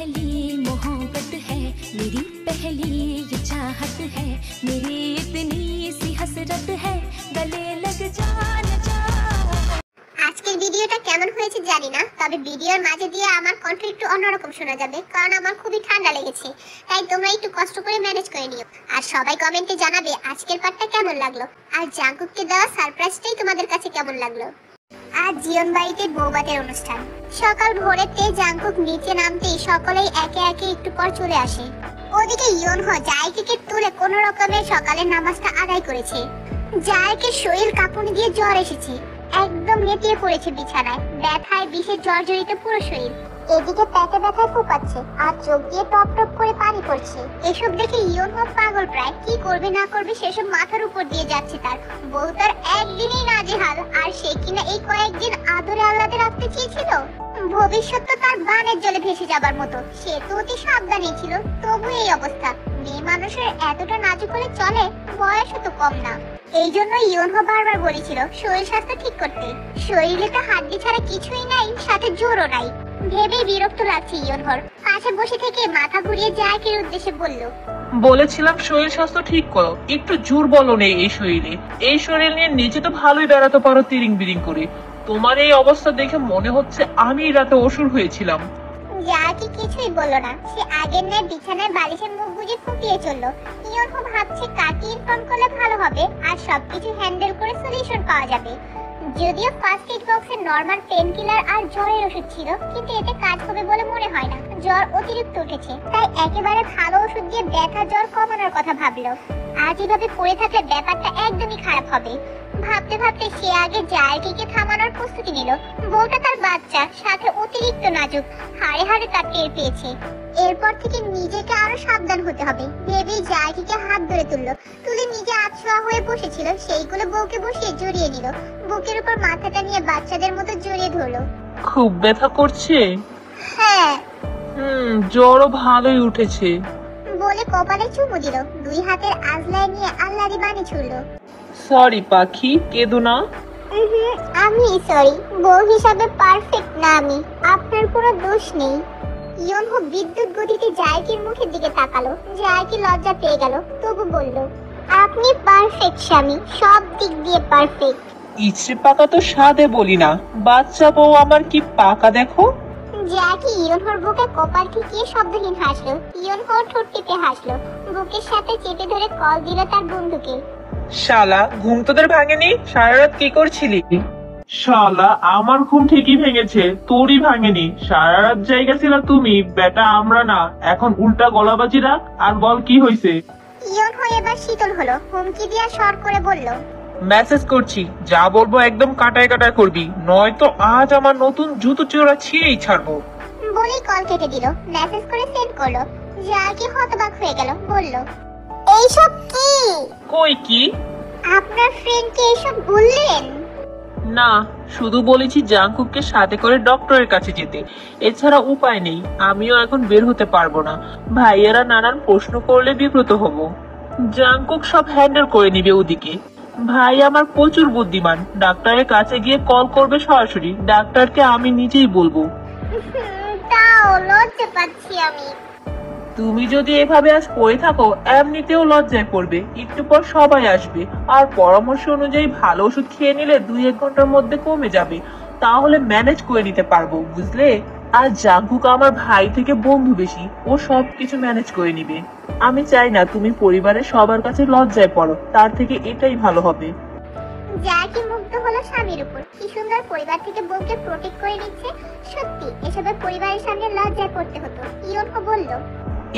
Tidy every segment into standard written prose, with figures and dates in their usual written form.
पहली मोहब्बत है, मेरी पहली चाहत है, मेरी इतनी सी हसरत है, गले लग जाना चाह। আজকের ভিডিওটা কেমন হয়েছে জানি না, তবে ভিডিওর মাঝে দিয়ে আমার কণ্ঠ একটু অন্যরকম শোনা যাবে, কারণ আমার খুবই ঠান্ডা লেগেছে। তাই তোমরা একটু কষ্ট করে ম্যানেজ করে নিও। আর সবাই কমেন্টে জানাবে আজকের পার্টটা কেমন লাগলো, আর জাঙ্কুককে দেওয়া সারপ্রাইজটাই তোমাদের কাছে কেমন লাগলো। আজ জিয়ন বাড়িতে বৌভাতের অনুষ্ঠান। সকাল ভোরেতে জাঙ্কুক নিচে নামতেই সকলেই একে একে একটু পর চলে আসে। ওদিকে ইয়নহো জায়কিকে তুলে কোনো রকমে সকালের নামাজটা আদায় করেছে। জায়কের শরীর কাঁপুনি দিয়ে জ্বর এসেছে, একদম নেতিয়ে পড়েছে বিছানায়, ব্যথায় বিষে জর্জরিত পুরো শরীর। এদিকে পেটে ব্যথায় ফুপাচ্ছে আর চোখ দিয়ে টপ টপ করে পানি পড়ছে। এসব দেখে ইয়নহো পাগল প্রায়, কি করবে না করবে সেসব মাথার উপর দিয়ে যাচ্ছে তার। বউ তার একদিনই নাজেহাল, আর সে কিনা এই কয়েকদিন আদরে আল্লাদে রাখতে চেয়েছিল। ভবিষ্যৎ তো তার বানের জলে ভেসে যাবার মতো। সে তো অতি সাবধানী ছিল, তবু এই অবস্থা। মেয়ে মানুষের এতটা নাজুক হলে চলে? বয়সও তো কম না। এই জন্য ইয়নহো বারবার বলেছিল শরীর স্বাস্থ্য ঠিক করতে। শরীরে তো হাড্ডি ছাড়া কিছুই নাই, সাথে জোরও নাই। ভেবেই বিরক্ত লাগছে ইয়নহোর। পাশে বসে থেকে মাথা ঘুরিয়ে জায়কের উদ্দেশ্যে বলল, বলেছিলাম শরীর স্বাস্থ্য ঠিক করো, একটু জোর বলো নেই এই শরীরে। এই শরীর নিয়ে নিচে তো ভালোই বেড়াতে পারো তিরিং বিরিং করে। তোমার এই অবস্থা দেখে মনে হচ্ছে আমি রাতে অসুর হয়েছিলাম। জায়কি কিছুই বলল না। সে আগের ন্যায় বিছানায় বালিশের মুখ বুজে ফুটিয়ে চলল। ইয়নহো ভাবছে কাকে ইনফর্ম করলে ভালো হবে আর সবকিছু হ্যান্ডেল করে সলিউশন পাওয়া যাবে। যদিও ফার্স্ট এড বক্সে নরমাল পেন কিলার আর জ্বরের ওষুধ ছিল, কিন্তু এতে কাজ হবে বলে মনে হয় না। জ্বর অতিরিক্ত উঠেছে, তাই একেবারে ভালো ওষুধ দিয়ে ব্যথা জ্বর কমানোর কথা ভাবলো। আজ এভাবে পড়ে থাকলে ব্যাপারটা একদমই খারাপ হবে। ভাবতে ভাবতে সে আগে জায়কিকে থামানোর প্রস্তুতি নিল। বউটা তার বাচ্চা, সাথে অতিরিক্ত নাজুক, হাড়ে হাড়ে তার টের পেয়েছে। এরপর থেকে নিজেকে আরো সাবধান হতে হবে ভেবেই জায়কিকে হাত ধরে তুলে নিজে আছোয়া হয়ে বসেছিল সেইগুলো বউকে বসিয়ে জড়িয়ে নিল। বুকের উপর মাথাটা নিয়ে বাচ্চাদের মতো জড়িয়ে ধরলো। খুব ব্যথা করছে? হ্যাঁ। জ্বরও ভালোই উঠেছে বলে কপালে চুমু দিল। দুই হাতের আজলায় নিয়ে আল্লাহরি বাণী ছুড়ল, সরি পাখি, কেঁদো না। আমি সরি, বউ হিসাবে পারফেক্ট না আমি, আপনার কোনো দোষ নেই। ইয়নহো বিদ্যুৎ গতিতে জায়কির মুখের দিকে তাকালো। জায়কি লজ্জা পেয়ে গেল, তবু বলল, আপনি পারফেক্ট স্বামী, সব দিক দিয়ে পারফেক্ট। ইচ্ছে পাকা তো সাদে বলি না, বাচ্চা বউ আমার কি পাকা দেখো। জায়কি ইয়নহোর বুকে কপাল ঠেকিয়ে শব্দহীন হাসলো। ইয়নহো ঠোঁট টিপে হাসলো, বুকের সাথে চেপে ধরে কল দিল তার বন্ধুকে। শালা, ঘুম তোদের ভাঙেনি? সারা রাত কি করছিলি? শালা, আমার ঘুম ঠিকই ভেঙেছে, তোরই ভাঙেনি। সারা রাত জায়গা ছিল তুমি, বেটা আমরা না। এখন উল্টা গলাবাজি রাখ আর বল কি হয়েছে। ইয়নহো এবার শীতল হলো, হুমকি দিয়ে শর্ট করে বলল, মেসেজ করছি, যা বলবো একদম কাটায় কাটায় করবি, নয়তো আজ আমার নতুন জুতো চোরা ছিঁড়েই ছাড়বো। বলেই কল কেটে দিল। মেসেজ করে সেন্ড করলো। জায়কি হতবাক হয়ে গেল, বলল, এইসব কি? কই কি? আপনার ফ্রেন্ডকে এসব বললেন? না, শুধু বলেছি জাঙ্কুককে সাথে করে ডক্টরের কাছে যেতে। এছাড়া উপায় নেই, আমিও এখন বের হতে পারবো না। ভাইয়েরা নানান প্রশ্ন করলে বিব্রত হব। জাঙ্কুক সব হ্যান্ডেল করে নিবে ওদিকে। ভাই আমার প্রচুর বুদ্ধিমান, ডাক্তারের কাছে গিয়ে কল করবে সরাসরি। ডাক্তারকে আমি নিজেই বলবো। তাও লজ্জা পাচ্ছি আমি। তুমি যদি এভাবে আজ পড়ে থাকো, এমনিতেও লজ্জায় পড়বে। একটু পর সবাই আসবে, আর পরামর্শ অনুযায়ী ভালো ওষুধ খেয়ে নিলে 2-1 ঘন্টার মধ্যে কমে যাবে। তাহলে ম্যানেজ করে নিতে পারবো, বুঝলে? আর জাঙ্কুক আমার ভাই থেকে বন্ধু বেশি, ও সবকিছু ম্যানেজ করে নিবে। আমি চাই না তুমি পরিবারের সবার কাছে লজ্জায় পড়ো, তার থেকে এটাই ভালো হবে। জায়কি মুগ্ধ হলো স্বামীর উপর, কি সুন্দর পরিবার থেকে বউকে প্রোটেক্ট করে নিচ্ছে। সত্যি এসবের পরিবারের সামনে লজ্জায় পড়তে হতো। ইয়নহো বলল,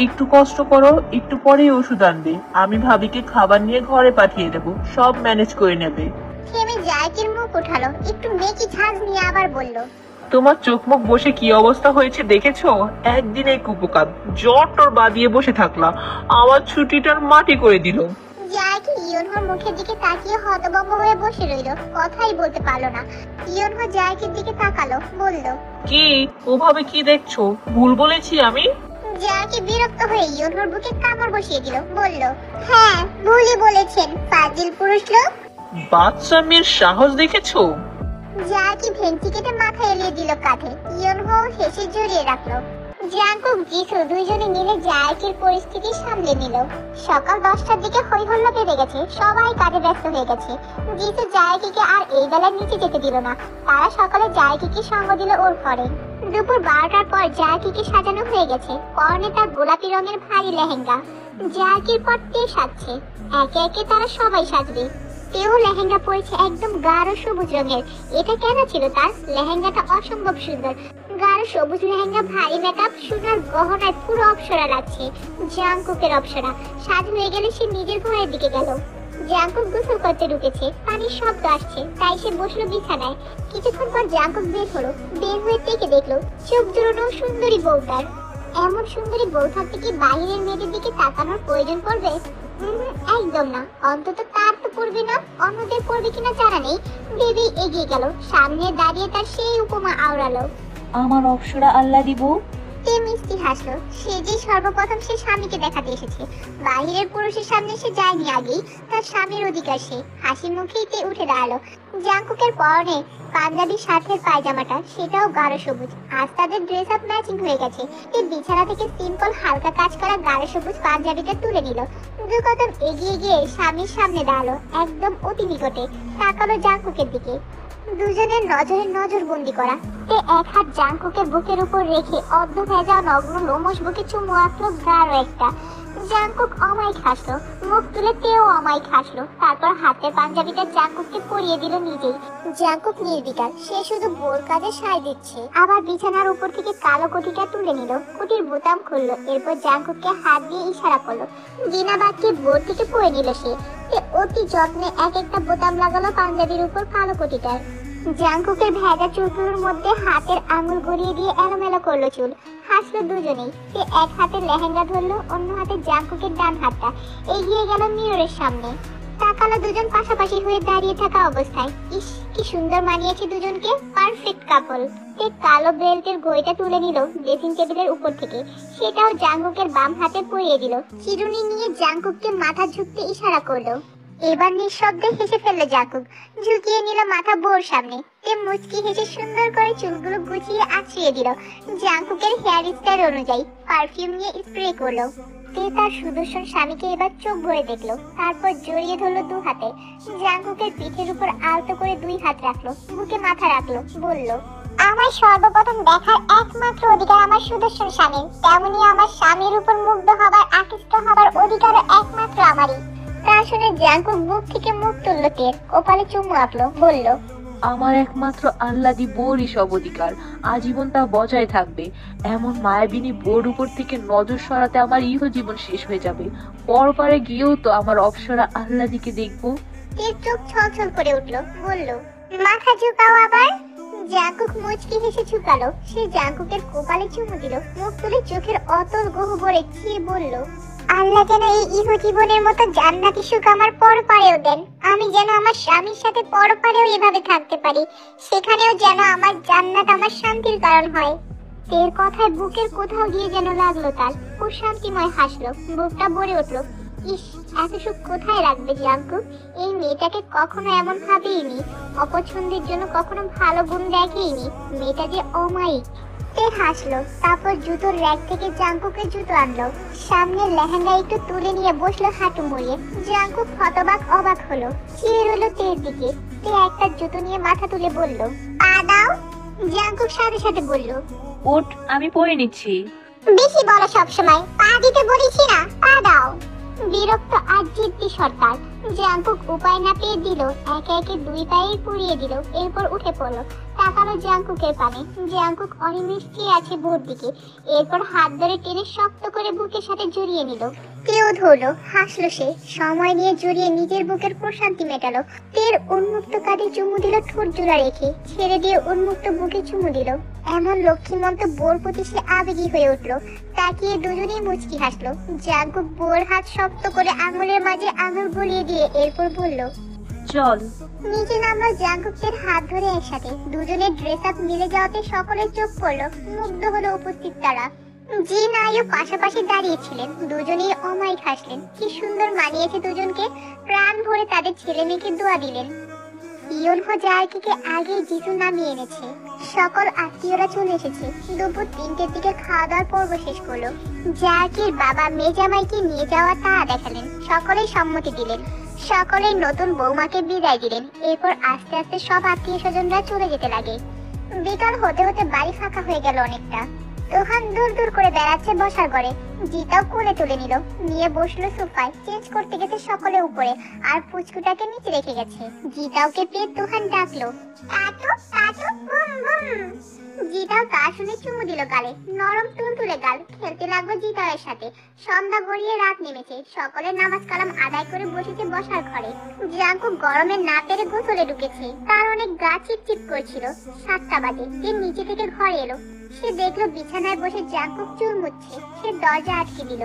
একটু কষ্ট করো, একটু পরেই ওষুধ আনবে। আমি ভাবিকে খাবার নিয়ে ঘরে পাঠিয়ে দেবো, সব ম্যানেজ করে নেবে। থেমে জায়কির মুখ উঠালো, একটু মেকি ঝাঁজ নিয়ে আবার বলল, তোমার চোখ মুখ বসে কি অবস্থা হয়েছে দেখেছো? একদিনে কুপকাত জ্বর টোর বাদিয়ে বসে থাকলা, আমার ছুটিটার মাটি করে দিল। জায়কি ইয়নহোর মুখের দিকে তাকিয়ে হতভম্ব হয়ে বসে রইল, কথাই বলতে পারলো না। ইয়নহো জায়কির দিকে তাকালো, বলল, কি ওভাবে কি দেখছো? ভুল বলেছি আমি? জায়কি বিরক্ত হয়ে ইয়নহোর বুকে কামড় বসিয়ে দিল, বলল, হ্যাঁ ভুলই বলেছেন, ফাজিল পুরুষ লোক। বাচ্চা মেয়ের সাহস দেখেছো? জায়কি ভেঙচি কেটে মাথা এলিয়ে দিল কাঁধে। ইয়নহো হেসে জড়িয়ে রাখলো। জাঙ্কুক জিসু দুইজনে মিলে জায়াকির পরিস্থিতি সামলে নিল। সকাল 10টার দিকে হই হল্লা বেড়ে গেছে, সবাই কাজে ব্যস্ত হয়ে গেছে। জিসু জায়াকিকে আর এই বেলায় নিচে যেতে দিল না। তারা সকালে জায়াকিকে সঙ্গ দিল ওর ঘরে। দুপুর 12টার পর জায়াকিকে সাজানো হয়ে গেছে, পরনে তার গোলাপি রঙের ভারী লেহেঙ্গা। জায়াকির পর তে সাজছে, একে একে তারা সবাই সাজবে। তেও লেহেঙ্গা পরেছে একদম গাঢ় সবুজ রঙের। এটা কেন ছিল তার? লেহেঙ্গাটা অসম্ভব সুন্দর। গাঢ় সবুজ লেহেঙ্গা, ভারী মেকআপ, সোনার গহনায় পুরো অপসরা লাগছে। জাঙ্কুকের অপসরা। সাজ হয়ে গেলে সে নিজের ঘরের দিকে গেল। জাঙ্কুক গোসল করতে ঢুকেছে, পানির শব্দ আসছে, তাই সে বসলো বিছানায়। কিছুক্ষণ পর জাঙ্কুক বের হলো। বের হয়ে থেকে দেখলো চোখ জোড়ানো সুন্দরী বউ তার। এমন সুন্দরী বউ থাকতে কি বাহিরের মেয়েদের দিকে তাকানোর প্রয়োজন পড়বে? একদম না। অন্তত তার তো পড়বে না, অন্যদের পড়বে কিনা জানা নেই। বেবি এগিয়ে গেল, সামনে দাঁড়িয়ে তার সেই উপমা আওড়ালো। আমার অপসরা আল্লাহ দিব। তে মিষ্টি হাসলো। সে যে সর্বপ্রথম সে স্বামীকে দেখাতে এসেছে, বাহিরের পুরুষের সামনে সে যায়নি আগেই। তার স্বামীর অধিকার সে। হাসি মুখেই তে উঠে দাঁড়ালো। জাঙ্কুকের পরনে পাঞ্জাবি সাথে পায়জামাটা, সেটাও গাঢ় সবুজ। আজ তাদের ড্রেস আপ ম্যাচিং হয়ে গেছে। তে বিছানা থেকে সিম্পল হালকা কাজ করা গাঢ় সবুজ পাঞ্জাবিটা তুলে নিল। দু কদম এগিয়ে গিয়ে স্বামীর সামনে দাঁড়ালো, একদম অতি নিকটে। তাকালো জাঙ্কুকের দিকে। দুজনের নজরে নজরবন্দি করা। তে এক হাত জাঙ্কুকের বুকের উপর রেখে অর্ধ ভেজা নগ্ন লোমশ বুকে চুমু আঁকলো গাঢ় একটা। জাঙ্কুক অমায়িক হাসলো, মুখ তুলে তেও অমায়িক হাসলো। তারপর হাতের পাঞ্জাবিটা জাঙ্কুককে পরিয়ে দিল নিজেই। জাঙ্কুক নির্বিকার, সে শুধু বোর কাজে সায় দিচ্ছে। আবার বিছানার উপর থেকে কালো কোটিটা তুলে নিল, কোটির বোতাম খুললো। এরপর জাঙ্কুককে হাত দিয়ে ইশারা করলো। বিনা বাক্যে বোর থেকে পরে নিল সে। অতি যত্নে এক একটা বোতাম লাগালো পাঞ্জাবির উপর কালো কোটিটার। জাঙ্কুকের ভেজা চুলগুলোর মধ্যে হাতের আঙুল গড়িয়ে দিয়ে এলোমেলো করলো চুল। হাসলো দুজনেই। সে এক হাতে লেহেঙ্গা ধরলো, অন্য হাতে জাঙ্কুকের ডান হাতটা। এগিয়ে গেল মিররের সামনে। তাকালো দুজন পাশাপাশি হয়ে দাঁড়িয়ে থাকা অবস্থায়। ইস, কি সুন্দর মানিয়েছে দুজনকে, পারফেক্ট কাপল। সে কালো বেল্টের ঘড়িটা তুলে নিল ড্রেসিং টেবিলের উপর থেকে, সেটাও জাঙ্কুকের বাম হাতে পরিয়ে দিল। চিরুনি নিয়ে জাঙ্কুককে মাথা ঝুঁকতে ইশারা করলো। এবার নিঃশব্দে হেসে ফেললো জাঙ্কুক, ঝুঁকিয়ে নিল মাথা বোর সামনে। তে মুচকি হেসে সুন্দর করে চুলগুলো গুছিয়ে আছড়িয়ে দিল জাঙ্কুকের হেয়ার স্টাইল অনুযায়ী। পারফিউম নিয়ে স্প্রে করলো। তে তার সুদর্শন স্বামীকে এবার চোখ ভরে দেখলো, তারপর জড়িয়ে ধরলো দু হাতে। জাঙ্কুকের পিঠের উপর আলতো করে দুই হাত রাখলো, বুকে মাথা রাখলো, বলল, আমার সর্বপ্রথম দেখার একমাত্র অধিকার আমার সুদর্শন স্বামীর, তেমনি আমার স্বামীর উপর মুগ্ধ হবার, আকৃষ্ট হবার অধিকারও একমাত্র আমারই। তা শুনে জাঙ্কুক বুক থেকে মুখ তুললো টের, কপালে চুমু আঁকলো, বলল, আমার একমাত্র আল্লাদি বোরই সব অধিকার, আজীবন তা বজায় থাকবে। এমন মায়াবিনী বোর উপর থেকে নজর সরাতে আমার ইহ জীবন শেষ হয়ে যাবে। পরপারে গিয়েও তো আমার অপসরা আল্লাদিকে দেখবো। টের চোখ ছলছল করে উঠলো, বলল, মাথা ঝুঁকাও আবার। জাঙ্কুক মুচকি হেসে ঝুঁকালো। সে জাঙ্কুকের কপালে চুমু দিল, মুখ তুলে চোখের অতল গহ্বরে চেয়ে বলল, আল্লাহ যেন এই ইহ জীবনের মতো জান্নাতি সুখ আমার পরপারেও দেন। আমি যেন আমার স্বামীর সাথে পরপারেও এভাবে থাকতে পারি, সেখানেও যেন আমার জান্নাত আমার শান্তির কারণ হয়। তের কথায় বুকের কোথাও গিয়ে যেন লাগলো তার। ও শান্তিময় হাসলো, বুকটা ভরে উঠলো। ইস, এত সুখ কোথায় রাখবে জাঙ্কুক? এই মেয়েটাকে কখনো এমন ভাবেইনি, অপছন্দের জন্য কখনো ভালো গুণ দেখেইনি। মেয়েটা যে অমায়িক। তে হাসলো, তারপর জুতোর র্যাক থেকে জাঙ্কুকের জুতো আনলো। সামনের লেহেঙ্গা একটু তুলে নিয়ে বসলো হাঁটু মুড়িয়ে। জাঙ্কুক হতবাক অবাক হলো, চেয়ে রইল তের দিকে। তে একটা জুতো নিয়ে মাথা তুলে বলল, পা দাও। জাঙ্কুক সাথে সাথে বলল, ওঠ, আমি পরে নিচ্ছি। বেশি বলো সবসময়, পা দিতে বলেছি না, পা দাও। বিরক্ত আর জিদ্দি সর্দার। জাঙ্কুক উপায় না পেয়ে দিল, একে একে দুই পায়ে পুড়িয়ে দিল। এরপর উঠে পড়লো, তাকালো জাঙ্কুকের পানে। জাঙ্কুক অনিমেষ চেয়ে আছে বোর দিকে। এরপর হাত ধরে টেনে শক্ত করে বুকের সাথে জড়িয়ে নিল। কেউ ধরলো, হাসলো সে। সময় নিয়ে জড়িয়ে নিজের বুকের প্রশান্তি মেটালো। তের উন্মুক্ত কাঁধে চুমু দিল ঠোঁট জোড়া রেখে, ছেড়ে দিয়ে উন্মুক্ত বুকে চুমু দিল। এমন লক্ষ্মীমন্ত বোর প্রতি সে আবেগী হয়ে উঠলো। তাকিয়ে দুজনেই মুচকি হাসলো। জাঙ্কুক বোর হাত শক্ত করে আঙুলের মাঝে আঙুল গলিয়ে দিয়ে এরপর বলল, চল। নিচে নামলো জাঙ্কুকের হাত ধরে একসাথে। দুজনের ড্রেস আপ মিলে যাওয়াতে সকলের চোখ পড়লো, মুগ্ধ হলো উপস্থিত তারা। জি নাইও পাশাপাশি দাঁড়িয়েছিলেন, দুজনেই অমায়িক হাসলেন। কি সুন্দর মানিয়েছে দুজনকে। প্রাণ ভরে তাদের ছেলে মেয়েকে দোয়া দিলেন। ইয়নহো জায়াকিকে আগেই জিসু নামিয়ে এনেছে। সকল আত্মীয়রা চলে এসেছে। দুপুর 3টের দিকে খাওয়া দাওয়ার পর্ব শেষ করলো। জাকির বাবা মেজামাইকে নিয়ে যাওয়া তা দেখালেন, সকলেই সম্মতি দিলেন, সকলেই নতুন বৌমাকে বিদায় দিলেন। এরপর আস্তে আস্তে সব আত্মীয় স্বজনরা চলে যেতে লাগে। বিকাল হতে হতে বাড়ি ফাঁকা হয়ে গেল অনেকটা। তোহান দূর দূর করে বেড়াচ্ছে বসার ঘরে। জিতাও কোলে তুলে নিল, নিয়ে বসলো সোফায়। চেঞ্জ করতে গেছে সকলে উপরে, আর পুচকুটাকে নিচে রেখে গেছে। জিতাওকে পেয়ে তোহান ডাকলো, কাটু কাটু বুম বুম। জিতাও তা শুনে চুমু দিল গালে, নরম তুলতুলে গাল। খেলতে লাগলো জিতাওয়ের সাথে। সন্ধ্যা গড়িয়ে রাত নেমেছে, সকলে নামাজ কালাম আদায় করে বসেছে বসার ঘরে। জাঙ্কুক গরমে না পেরে গোসলে ঢুকেছে, তার অনেক গা চিপচিপ করছিল। 7টা বাজে, সে নিচে থেকে ঘরে এলো। সে দেখলো বিছানায় বসে জাঙ্কুক চুল মুছছে। সে দরজা আটকে দিল।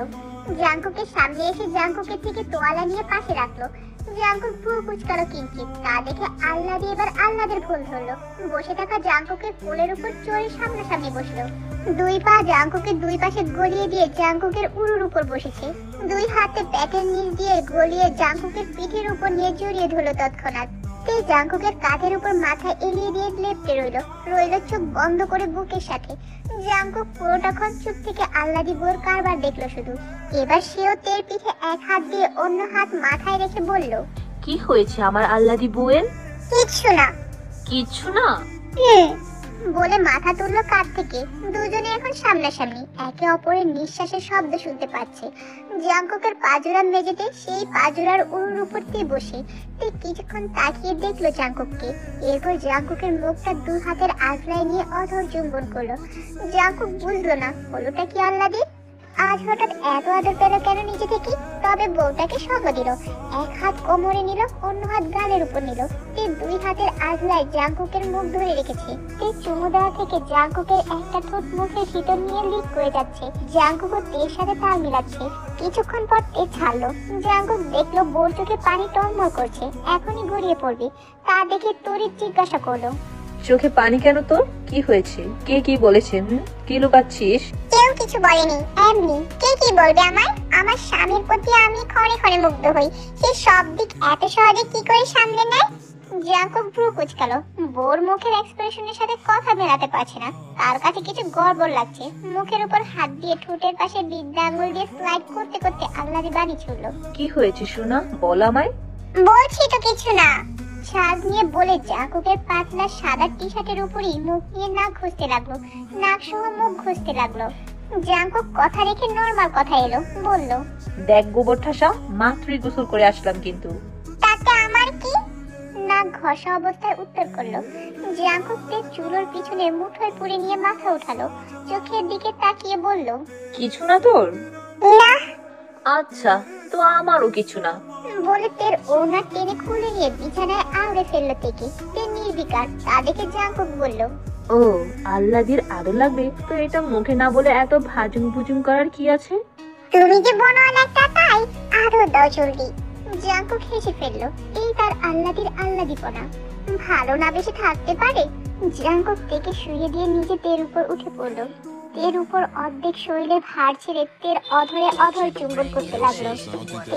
জাঙ্কুকের সামনে এসে জাঙ্কুকের থেকে তোয়ালা নিয়ে পাশে রাখলো। জাঙ্কুক ভ্রু কুচকালো কিঞ্চিত, তা দেখে আহ্লাদে এবার আহ্লাদের ভুল ধরলো। বসে থাকা জাঙ্কুকের কোলের উপর চড়ে সামনাসামনি বসলো। দুই পা জাঙ্কুকের দুই পাশে গলিয়ে দিয়ে জাঙ্কুকের উরুর উপর বসেছে। দুই হাতে পেটের নিচ দিয়ে গলিয়ে জাঙ্কুকের পিঠের উপর নিয়ে জড়িয়ে ধরলো তৎক্ষণাৎ। জাঙ্কুকের কাঁধের উপর মাথা এলিয়ে দিয়ে লেপ্টে রইল চোখ বন্ধ করে বুকের সাথে। জাঙ্কুক পুরোটাক্ষণ চুপ থেকে আহ্লাদি বোর কারবার দেখলো শুধু। এবার সেও তের পিঠে এক হাত দিয়ে অন্য হাত মাথায় রেখে বলল, কি হয়েছে আমার আল্লাদি বউয়ের? কিচ্ছু না। কিচ্ছু না বলে মাথা তুললো কাঁধ থেকে। দুজনে এখন সামনাসামনি, একে অপরের নিঃশ্বাসের শব্দ শুনতে পাচ্ছে। জাঙ্কুকের পাজুরা মেঝেতে, সেই পাজুরার উরুর উপর দিয়ে বসে কিছুক্ষণ তাকিয়ে দেখলো জাঙ্কুককে। এরপর জাঙ্কুকের মুখটা 2 হাতের আঁচড়ায় নিয়ে অধর চুম্বন করলো। জাঙ্কুক বুঝলো না হলোটা কি আহ্লাদি। আজ হঠাৎ এত আদর পেল কেন নিজে থেকে? তবে বউটাকে সঙ্গ দিল। এক হাত কোমরে নিল, অন্য হাত গালের উপর নিল। 2 হাতের আজলায় জাঙ্কুকের মুখ ধরে রেখেছে। চুমু দেওয়া থেকে জাঙ্কুকের একটা ঠোঁট মুখের ভিতর নিয়ে লিক করে যাচ্ছে। জাঙ্কুকও তের সাথে তাল মিলাচ্ছে। কিছুক্ষণ পর তে ছাড়লো। জাঙ্কুক দেখলো বোর চোখে পানি টলমল করছে, এখনই গড়িয়ে পড়বে। তা দেখে তড়িৎ জিজ্ঞাসা করলো, চোখে পানি কেন তোর? কি হয়েছে? কে কি বলেছে? কি লুকাচ্ছিস? কেউ কিছু বলেনি, এমনি। কে কি বলবে আমায়? আমার স্বামীর প্রতি আমি ক্ষণে ক্ষণে মুগ্ধ হই। সে সব দিক এত সহজে কি করে সামলে নেয়? জাঙ্কুক ভ্রু কুচকালো। বোর মুখের এক্সপ্রেশনের সাথে কথা মেলাতে পারছে না। তার কাছে কিছু গড়বড় লাগছে। মুখের উপর হাত দিয়ে ঠোঁটের পাশে বৃদ্ধা আঙুল দিয়ে স্লাইড করতে করতে আহ্লাদে বাড়ি ছুড়লো। কি হয়েছে সোনা, বল আমায়। বলছি তো কিছু না। ছাদ নিয়ে বলে জাঙ্কুকের পাতলা সাদা টি শার্টের উপরই মুখ নিয়ে নাক ঘষতে লাগলো। নাক সহ মুখ ঘষতে লাগলো। জাঙ্কুক কথা রেখে নরমাল কথা এলো, বলল, দেখ গোবর ঠাসা, মাত্রই গোসল করে আসলাম কিন্তু। তাতে আমার কি? নাক ঘষা অবস্থায় উত্তর করলো। জাঙ্কুক তের চুলোর পিছনে মুঠোয় পুরে নিয়ে মাথা উঠালো। চোখের দিকে তাকিয়ে বলল, কিছু না তোর? না। আচ্ছা, তো আমারও কিছু না। বলে তের ওনার টেনে খুলে নিয়ে বিছানায় আউড়ে ফেললো থেকে। তে নির্বিকার, তা দেখে জাঙ্কুক বলল, ও আল্লাদির আদর লাগবে তো এটা মুখে না বলে এত ভাজুম ভুজুম করার কি আছে? তুমি যে বনওয়ালা একটা, তাই আদর দাও জলদি। জাঙ্কুক হেসে ফেললো। এই তার আহ্লাদির আহ্লাদিপনা। ভালো না বেশি থাকতে পারে। জাঙ্কুক তেকে শুয়ে দিয়ে নিজে তের উপর উঠে পড়লো। তের উপর অর্ধেক শরীরে ভার ছেড়ে তের অধরে অধর চুম্বন করতে লাগলো।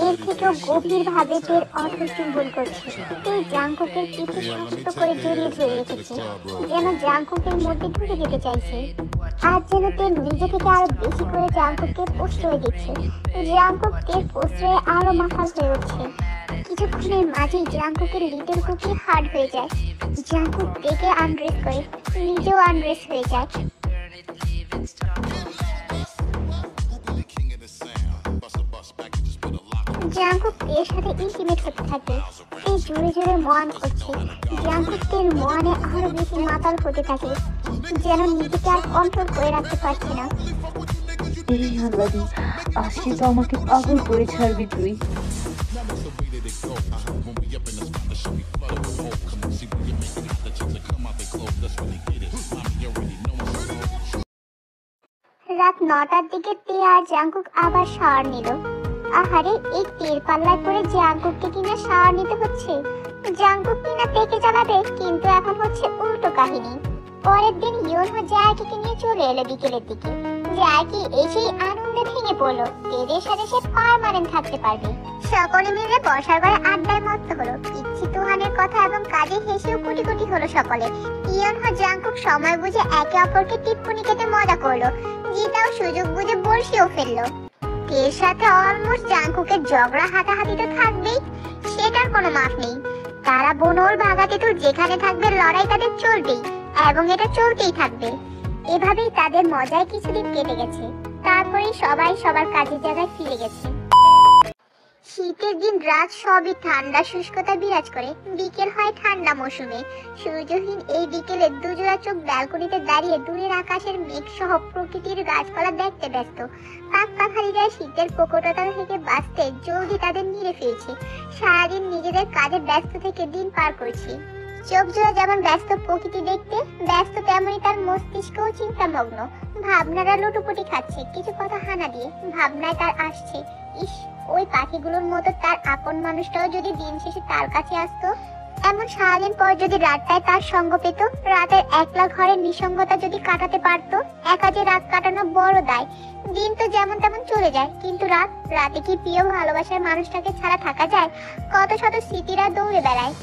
এর থেকেও গভীর ভাবে তের অধর চুম্বন করছে। তের জাঙ্কুকের পিঠে শক্ত করে জড়িয়ে ধরে রেখেছে, যেন জাঙ্কুকের মধ্যে ঢুকে যেতে চাইছে। আর যেন তের নিজে থেকে আরো বেশি করে জাঙ্কুককে প্রশ্রয় দিচ্ছে। জাঙ্কুক তের প্রশ্রয়ে আরো মাথাল হয়ে উঠছে। কিছুক্ষণের মাঝেই জাঙ্কুকের লিটল কুকি হার্ড হয়ে যায়। জাঙ্কুক তেকে আনড্রেস করে, নিজেও আনড্রেস হয়ে যায়। জাঙ্কুক তের সাথে ইন্টিমেট হতে থাকে। এই জোরে জোরে ময়ান করছে। জাঙ্কুক তের ময়ানে আরো বেশি মাতাল হতে থাকে, যেন নিজেকে আর কন্ট্রোল করে রাখতে পারছে না। এই আল্লাদি, আজকে তো আমাকে পাগল করে ছাড়বি তুই। রাত 9টার দিকে তে আর জাঙ্কুক আবার শাওয়ার নিল। আহারে, এই তের পাল্লায় পরে জাঙ্কুককে কিনা শাওয়ার নিতে হচ্ছে। জাঙ্কুক কিনা তেকে চালাবে, কিন্তু এখন হচ্ছে উল্টো কাহিনী। পরের দিন ইয়োনহো জায়কিকে নিয়ে চলে এলো বিকেলের দিকে। জায়কি এসেই আনন্দে ভেঙে পড়লো। তেদের সাথে সে পার্মানেন্ট থাকতে পারবে। সকলে মিলে বসার ঘরে আড্ডায় মস্ত হলো। পিচ্ছি তুহানের কথা এবং কাজে হেসেও কোটি কোটি হলো সকলে। ইয়নহো জাংকুক সময় বুঝে একে অপরকে টিপ্পনি কেটে মজা করলো। জিতাও সুযোগ বুঝে বর্ষিও ফেললো। এর সাথে অলমোস্ট জাংকুকের ঝগড়া হাতাহাতি তো থাকবেই, সেটার কোনো মাপ নেই। তারা বোনল ভাগাতে তো যেখানে থাকবে লড়াই তাদের চলবেই, এবং এটা চলতেই থাকবে। এভাবেই তাদের মজায় কিছুদিন কেটে গেছে। তারপরে সবাই সবার কাজের জায়গায় ফিরে গেছে। শীতের দিন রাত সবই ঠান্ডা শুষ্কতা বিরাজ করে। বিকেল হয় ঠান্ডা মৌসুমে। সূর্যহীন এই বিকেলে দুজোড়া চোখ ব্যালকনিতে দাঁড়িয়ে দূরের আকাশের মেঘ সহ প্রকৃতির গাছপালা দেখতে ব্যস্ত। পাখপাখালিরা শীতের প্রকটতা থেকে বাঁচতে জলদি তাদের নিড়ে ফিরছে। সারাদিন নিজেদের কাজে ব্যস্ত থেকে দিন পার করছি। চোখ জোড়া যেমন ব্যস্ত প্রকৃতি দেখতে, ব্যস্ত তেমনই তার মস্তিষ্কও চিন্তামগ্ন। ভাবনারা লুটোপুটি খাচ্ছে কিছু কথা হানা দিয়ে। ভাবনায় তার আসছে, ইস, ওই পাখিগুলোর মতো তার আপন মানুষটাও যদি দিন শেষে তার কাছে আসতো। এমন সারাদিন পর যদি রাতটায় তার সঙ্গ পেত, রাতের একলা ঘরের নিঃসঙ্গতা যদি কাটাতে পারতো। একা যে রাত কাটানো বড় দায়। দিন তো যেমন তেমন চলে যায়, কিন্তু রাতে কি প্রিয় ভালোবাসার মানুষটাকে ছাড়া থাকা যায়? কত শত স্মৃতিরা দৌড়ে বেড়ায়।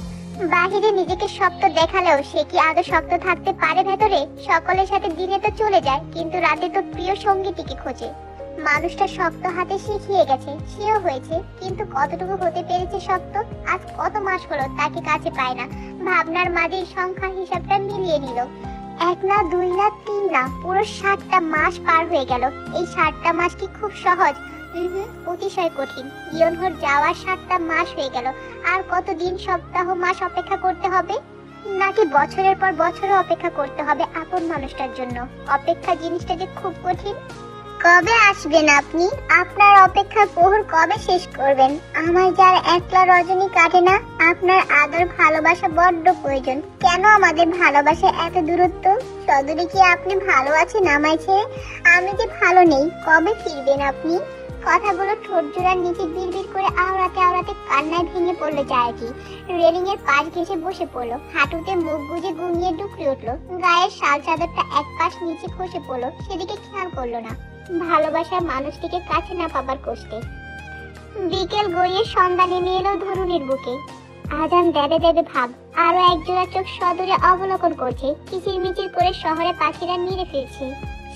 বাহিরে নিজেকে শক্ত দেখালেও সে কি আদৌ শক্ত থাকতে পারে ভেতরে? সকলের সাথে দিনে তো চলে যায়, কিন্তু রাতে তো প্রিয় সঙ্গীটিকে খোঁজে। মানুষটা শক্ত হাতে শিখিয়ে গেছে, সেও হয়েছে, কিন্তু কতটুকু হতে পেরেছে শক্ত? আজ কত মাস হলো তাকে কাছে পায় না। ভাবনার মাঝে সংখ্যার হিসাবটা মিলিয়ে নিল। 1 না 2 না 3 না, পুরো 7টা মাস পার হয়ে গেল। এই 7টা মাস কি খুব সহজ? অতিশয় কঠিন। ইয়নহোর যাওয়ার 7টা মাস হয়ে গেল। আর কতদিন, সপ্তাহ, মাস অপেক্ষা করতে হবে? নাকি বছরের পর বছরও অপেক্ষা করতে হবে আপন মানুষটার জন্য? অপেক্ষা জিনিসটা যে খুব কঠিন। কবে আসবেন আপনি? আপনার অপেক্ষার প্রহর কবে শেষ করবেন? আমার যার একলা রজনী কাটে না। আপনার আদর ভালোবাসা বড্ড প্রয়োজন। কেন আমাদের ভালোবাসা এত দূরত্ব? সদরে কি আপনি ভালো আছেন আমায় ছেড়ে? আমি যে ভালো নেই। কবে ফিরবেন আপনি? কথাগুলো ঠোঁট জোড়ার নিচে বিড়বিড় করে আওড়াতে আওড়াতে কান্নায় ভেঙে পড়লো জায়গি। রেলিং এর পাশ ঘেঁষে বসে পড়লো। হাঁটুতে মুখ গুজে ঘুমিয়ে ডুকরে উঠলো। গায়ের শাল চাদরটা এক পাশ নিচে খসে পড়লো। সেদিকে খেয়াল করলো না। ভালোবাসার মানুষটিকে কাছে না পাবার কষ্টে। বিকেল গড়িয়ে সন্ধ্যা নেমে এলো ধরুনের বুকে। আজান দেবে দেবে ভাব। আরো একজোড়া চোখ সদূরে অবলোকন করছে। কিচিরমিচির করে শহরে পাখিরা নিড়ে ফিরছে।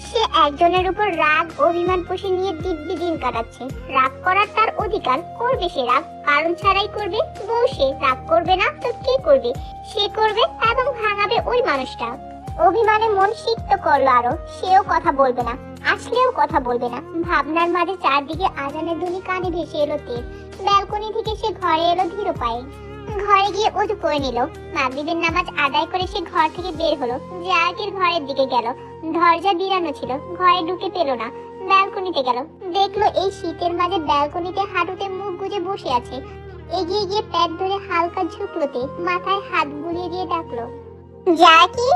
সে একজনের উপর রাগ অভিমান পুষে নিয়ে দিব্যি দিন কাটাচ্ছে। রাগ করার তার অধিকার, করবে সে রাগ, কারণ ছাড়াই করবে। বউ সে রাগ করবে না তো কে করবে? সে করবে এবং ভাঙাবে ওই মানুষটা। অভিমানে মন সিক্ত করলো আরো। সেও কথা বলবে না, আসলেও কথা বলবে না। ভাবনার মাঝে চারদিকে আজানের ধ্বনি কানে ভেসে এলো তেজ। ব্যালকনি থেকে সে ঘরে এলো ধীর পায়ে। ঘরে গিয়ে ওযু করে নিল। মাগরিবের নামাজ আদায় করে সে ঘর থেকে বের হলো। জায়গির ঘরের দিকে গেল। দরজা বিরানো ছিল, ঘরে ঢুকে পেল না। ব্যালকনিতে গেল, দেখলো এই শীতের মাঝে ব্যালকনিতে হাঁটুতে মুখ গুজে বসে আছে। এগিয়ে গিয়ে পেট ধরে হালকা ঝুঁকলোতে মাথায় হাত বুলিয়ে দিয়ে ডাকলো, জায়গি।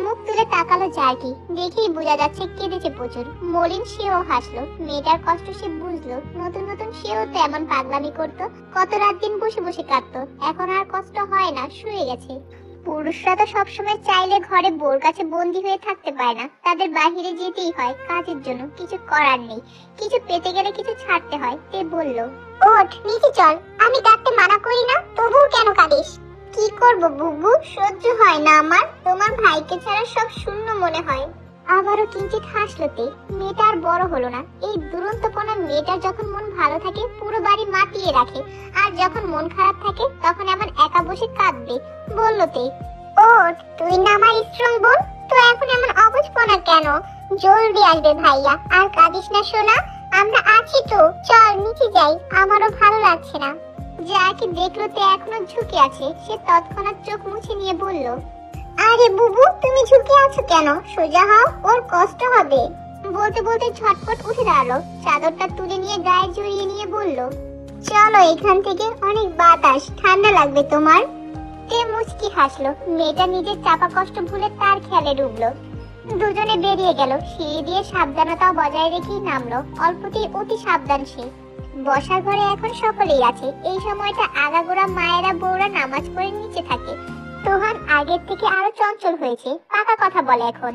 মুখ তুলে তাকালো জায়গি। দেখেই বোঝা যাচ্ছে কেঁদেছে প্রচুর। মলিন সেও হাসলো। মেয়েটার কষ্ট সে বুঝলো। নতুন নতুন সেও তো এমন পাগলামি করতো। কত রাত দিন বসে বসে কাঁদতো। এখন আর কষ্ট হয় না, শুয়ে গেছে। পুরুষরা তো সবসময় চাইলে ঘরে বোর কাছে বন্দী হয়ে থাকতে পারে না। তাদের বাহিরে যেতেই হয় কাজের জন্য। কিছু করার নেই। কিছু পেতে গেলে কিছু ছাড়তে হয়। তে বলল, ওঠ নিচে চল। আমি ডাকতে মানা করি না, তবুও কেন কাঁদিস? কি করব বুবু, সহ্য হয় না আমার। তোমার ভাইকে ছাড়া সব শূন্য মনে হয়। আবারও কিঞ্চিত হাসলো তে। মেয়েটা আর বড় হলো না। এই দুরন্তপনা মেয়েটার যখন মন ভালো থাকে পুরো বাড়ি মাতিয়ে রাখে, আর যখন মন খারাপ থাকে তখন এমন একা বসে কাঁদবে। বলল তে, ওঠ, তুই না আমার স্ট্রং বোন, তো এখন এমন অবুঝপনা কেন? জলদি আসবে ভাইয়া, আর কাঁদিস না সোনা। আমরা আছি তো, চল নিচে যাই। আমারও ভালো লাগছে না। যাকে দেখলো তে এখনো ঝুঁকে আছে। সে তৎক্ষণাৎ চোখ মুছে নিয়ে বলল, আরে বুবু, তুমি ঝুঁকে আছো কেন? সোজা হও, ওর কষ্ট হবে। বলতে বলতে ঝটপট উঠে দাঁড়ালো। চাদরটা তুলে নিয়ে গায়ে জড়িয়ে নিয়ে বলল, চলো এখান থেকে, অনেক বাতাস, ঠান্ডা লাগবে তোমার। তে মুচকি হাসলো। মেয়েটা নিজের চাপা কষ্ট ভুলে তার খেয়ালে ডুবলো। দুজনে বেরিয়ে গেল। সিঁড়ি দিয়ে সাবধানতা বজায় রেখেই নামলো। অল্পতেই অতি সাবধান সে। বসার ঘরে এখন সকলেই আছে। এই সময়টা আগাগোড়া মায়েরা বউরা নামাজ পড়ে নিচে থাকে। তোহান আগের থেকে আরো চঞ্চল হয়েছে। পাকা কথা বলে এখন।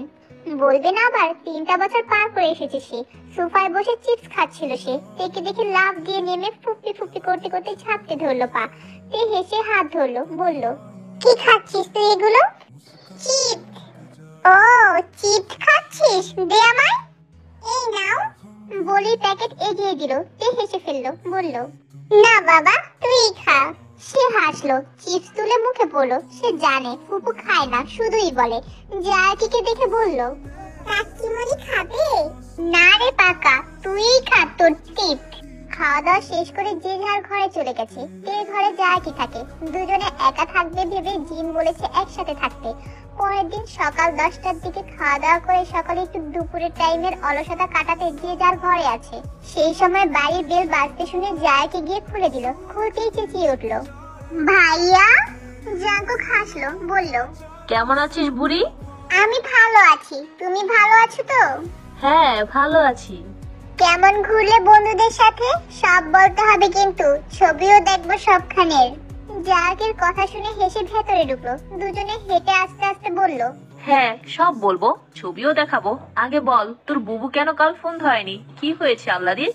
বলবে না আবার 3টা বছর পার করে এসেছে সে। সোফায় বসে চিপস খাচ্ছিল সে, তেকে দেখে লাফ দিয়ে নেমে ফুপি ফুপি করতে করতে ঝাপটে ধরলো পা। তে হেসে হাত ধরলো, বলল, কি খাচ্ছিস তুই এগুলো? চিপ। ও, চিপ খাচ্ছিস, দে আমায়। এই নাও। বলেই প্যাকেট এগিয়ে দিল। তে হেসে ফেললো, বলল, না বাবা তুই খা। সে হাসলো, চিপস তুলে মুখে পড়লো। সে জানে ফুপু খায় না, শুধুই বলে। জায়াকিকে দেখে বলল, কাকিমণি খাবে? না রে পাকা, তুই খা, তোর টিপ। খাওয়া দাওয়া শেষ করে যে যার ঘরে চলে গেছে। তে ঘরে জায়াকি থাকে। দুজনে একা থাকবে ভেবে জিন বলেছে একসাথে থাকতে। পরের দিন সকাল 10টার দিকে খাওয়া দাওয়া করে সকালে একটু দুপুরের টাইমের অলসতা কাটাতে যে যার ঘরে আছে। সেই সময় বাড়ির বেল বাজতে শুনে জায়াকি গিয়ে খুলে দিল। খুলতেই চেঁচিয়ে উঠলো, ভাইয়া। জাঙ্কুক হাসলো, বলল, কেমন আছিস বুড়ি? আমি ভালো আছি, তুমি ভালো আছো তো? হ্যাঁ ভালো আছি। কেমন ঘুরলে বন্ধুদের সাথে? সব বলতে হবে কিন্তু, ছবিও দেখবো সবখানের। জায়াকির কথা শুনে হেসে ভেতরে ঢুকলো। দুজনে হেঁটে আস্তে আস্তে বলল, হ্যাঁ সব বলবো, ছবিও দেখাবো। আগে বল তোর বুবু কেন কাল ফোন ধরেনি? কি হয়েছে আল্লাদির?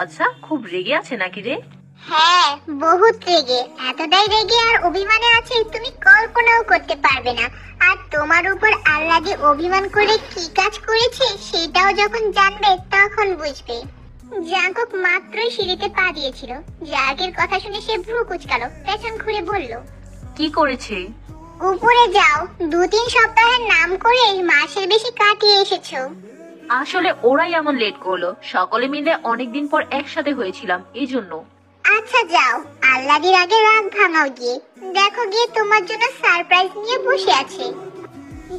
আচ্ছা খুব রেগে আছে নাকি রে? হ্যাঁ বহুত রেগে, এতটাই রেগে আর অভিমানে আছে তুমি কল্পনাও করতে পারবে না। আর তোমার উপর আল্লাদি অভিমান করে কি কাজ করেছে সেটাও যখন জানবে তখন বুঝবে। জাঙ্কুক মাত্রই সিঁড়িতে পা দিয়েছিল। জায়াকের কথা শুনে সে ভ্রু কুঁচকালো, পেছন ঘুরে বলল, কি করেছে? উপরে যাও, 2-3 সপ্তাহের নাম করে মাসের বেশি কাটিয়ে এসেছো। আসলে ওরাই এমন লেট করলো, সকলে মিলে অনেকদিন পর একসাথে হয়েছিলাম এই জন্য। আচ্ছা যাও, আল্লাদির আগে রাগ ভাঙাও গিয়ে। দেখো গিয়ে তোমার জন্য সারপ্রাইজ নিয়ে বসে আছে।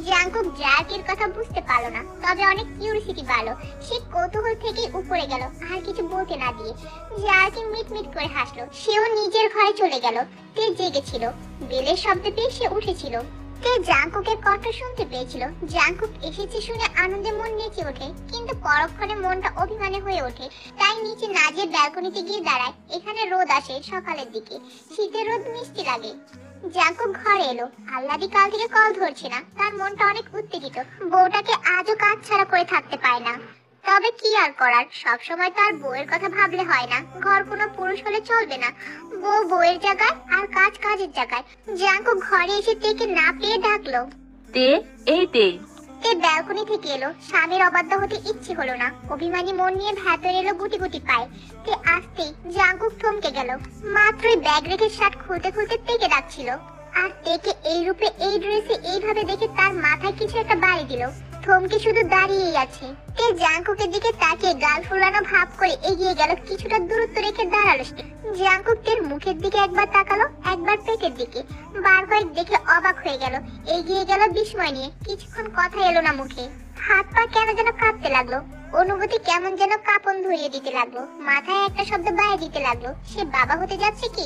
জাঙ্কুক জায়াকির কথা বুঝতে পারলো না, তবে অনেক কিউরিসিটি বাড়লো। সে কৌতূহল থেকে উপরে গেল, আর কিছু বলতে না দিয়ে। জায়াকি মিটমিট করে হাসলো। সেও নিজের ঘরে চলে গেল। তে জেগেছিল, বেলের শব্দ পেয়ে সে উঠেছিল। তে জাঙ্কুকের কথা শুনতে পেয়েছিল। জাঙ্কুক এসেছে শুনে আনন্দে মন নেচে ওঠে, কিন্তু পরক্ষণে মনটা অভিমানে হয়ে ওঠে। তাই নিচে না যেয়ে ব্যালকনিতে গিয়ে দাঁড়ায়। এখানে রোদ আসে সকালের দিকে, শীতের রোদ মিষ্টি লাগে। জাঙ্কুক ঘরে এলো। আল্লাদি কাল থেকে কল ধরছে না, তার মনটা অনেক উত্তেজিত। বউটাকে আজও কাজ ছাড়া করে থাকতে পায় না। তবে কি আর করার, সব সময় তার বউয়ের কথা ভাবলে হয় না। ঘর কোনো পুরুষ হলে চলবে না, বউ বউয়ের জায়গায় আর কাজ কাজের জায়গায়। জাঙ্কুক ঘরে এসে তেকে না পেয়ে ডাকলো, তে এই তে। তে ব্যালকনি থেকে এলো। স্বামীর অবাধ্য হতে ইচ্ছে হলো না। অভিমানী মন নিয়ে ভেতরে এলো গুটি গুটি পায়। তে আসতেই জাঙ্কুক থমকে গেল। মাত্রই ব্যাগ রেখে শার্ট খুলতে খুলতে তেকে ডাকছিল। আর তেকে এই রূপে এই ড্রেসে এইভাবে দেখে তার মাথায় কিছু একটা বাড়ি দিল। থমকে শুধু দাঁড়িয়েই আছে। তে জাঙ্কুকের দিকে তাকিয়ে গাল ফুলানো ভাব করে এগিয়ে গেল। কিছুটা দূরত্ব রেখে দাঁড়ালো সে। জাঙ্কুক তের মুখের দিকে একবার তাকালো, একবার পেটের দিকে। বার কয়েক দেখে অবাক হয়ে গেল। এগিয়ে গেল বিস্ময় নিয়ে। কিছুক্ষণ কথা এলো না মুখে। হাত পা কেন যেন কাঁপতে লাগলো। অনুভূতি কেমন যেন কাঁপন ধরিয়ে দিতে লাগলো। মাথায় একটা শব্দ বাইরে দিতে লাগলো। সে বাবা হতে যাচ্ছে কি?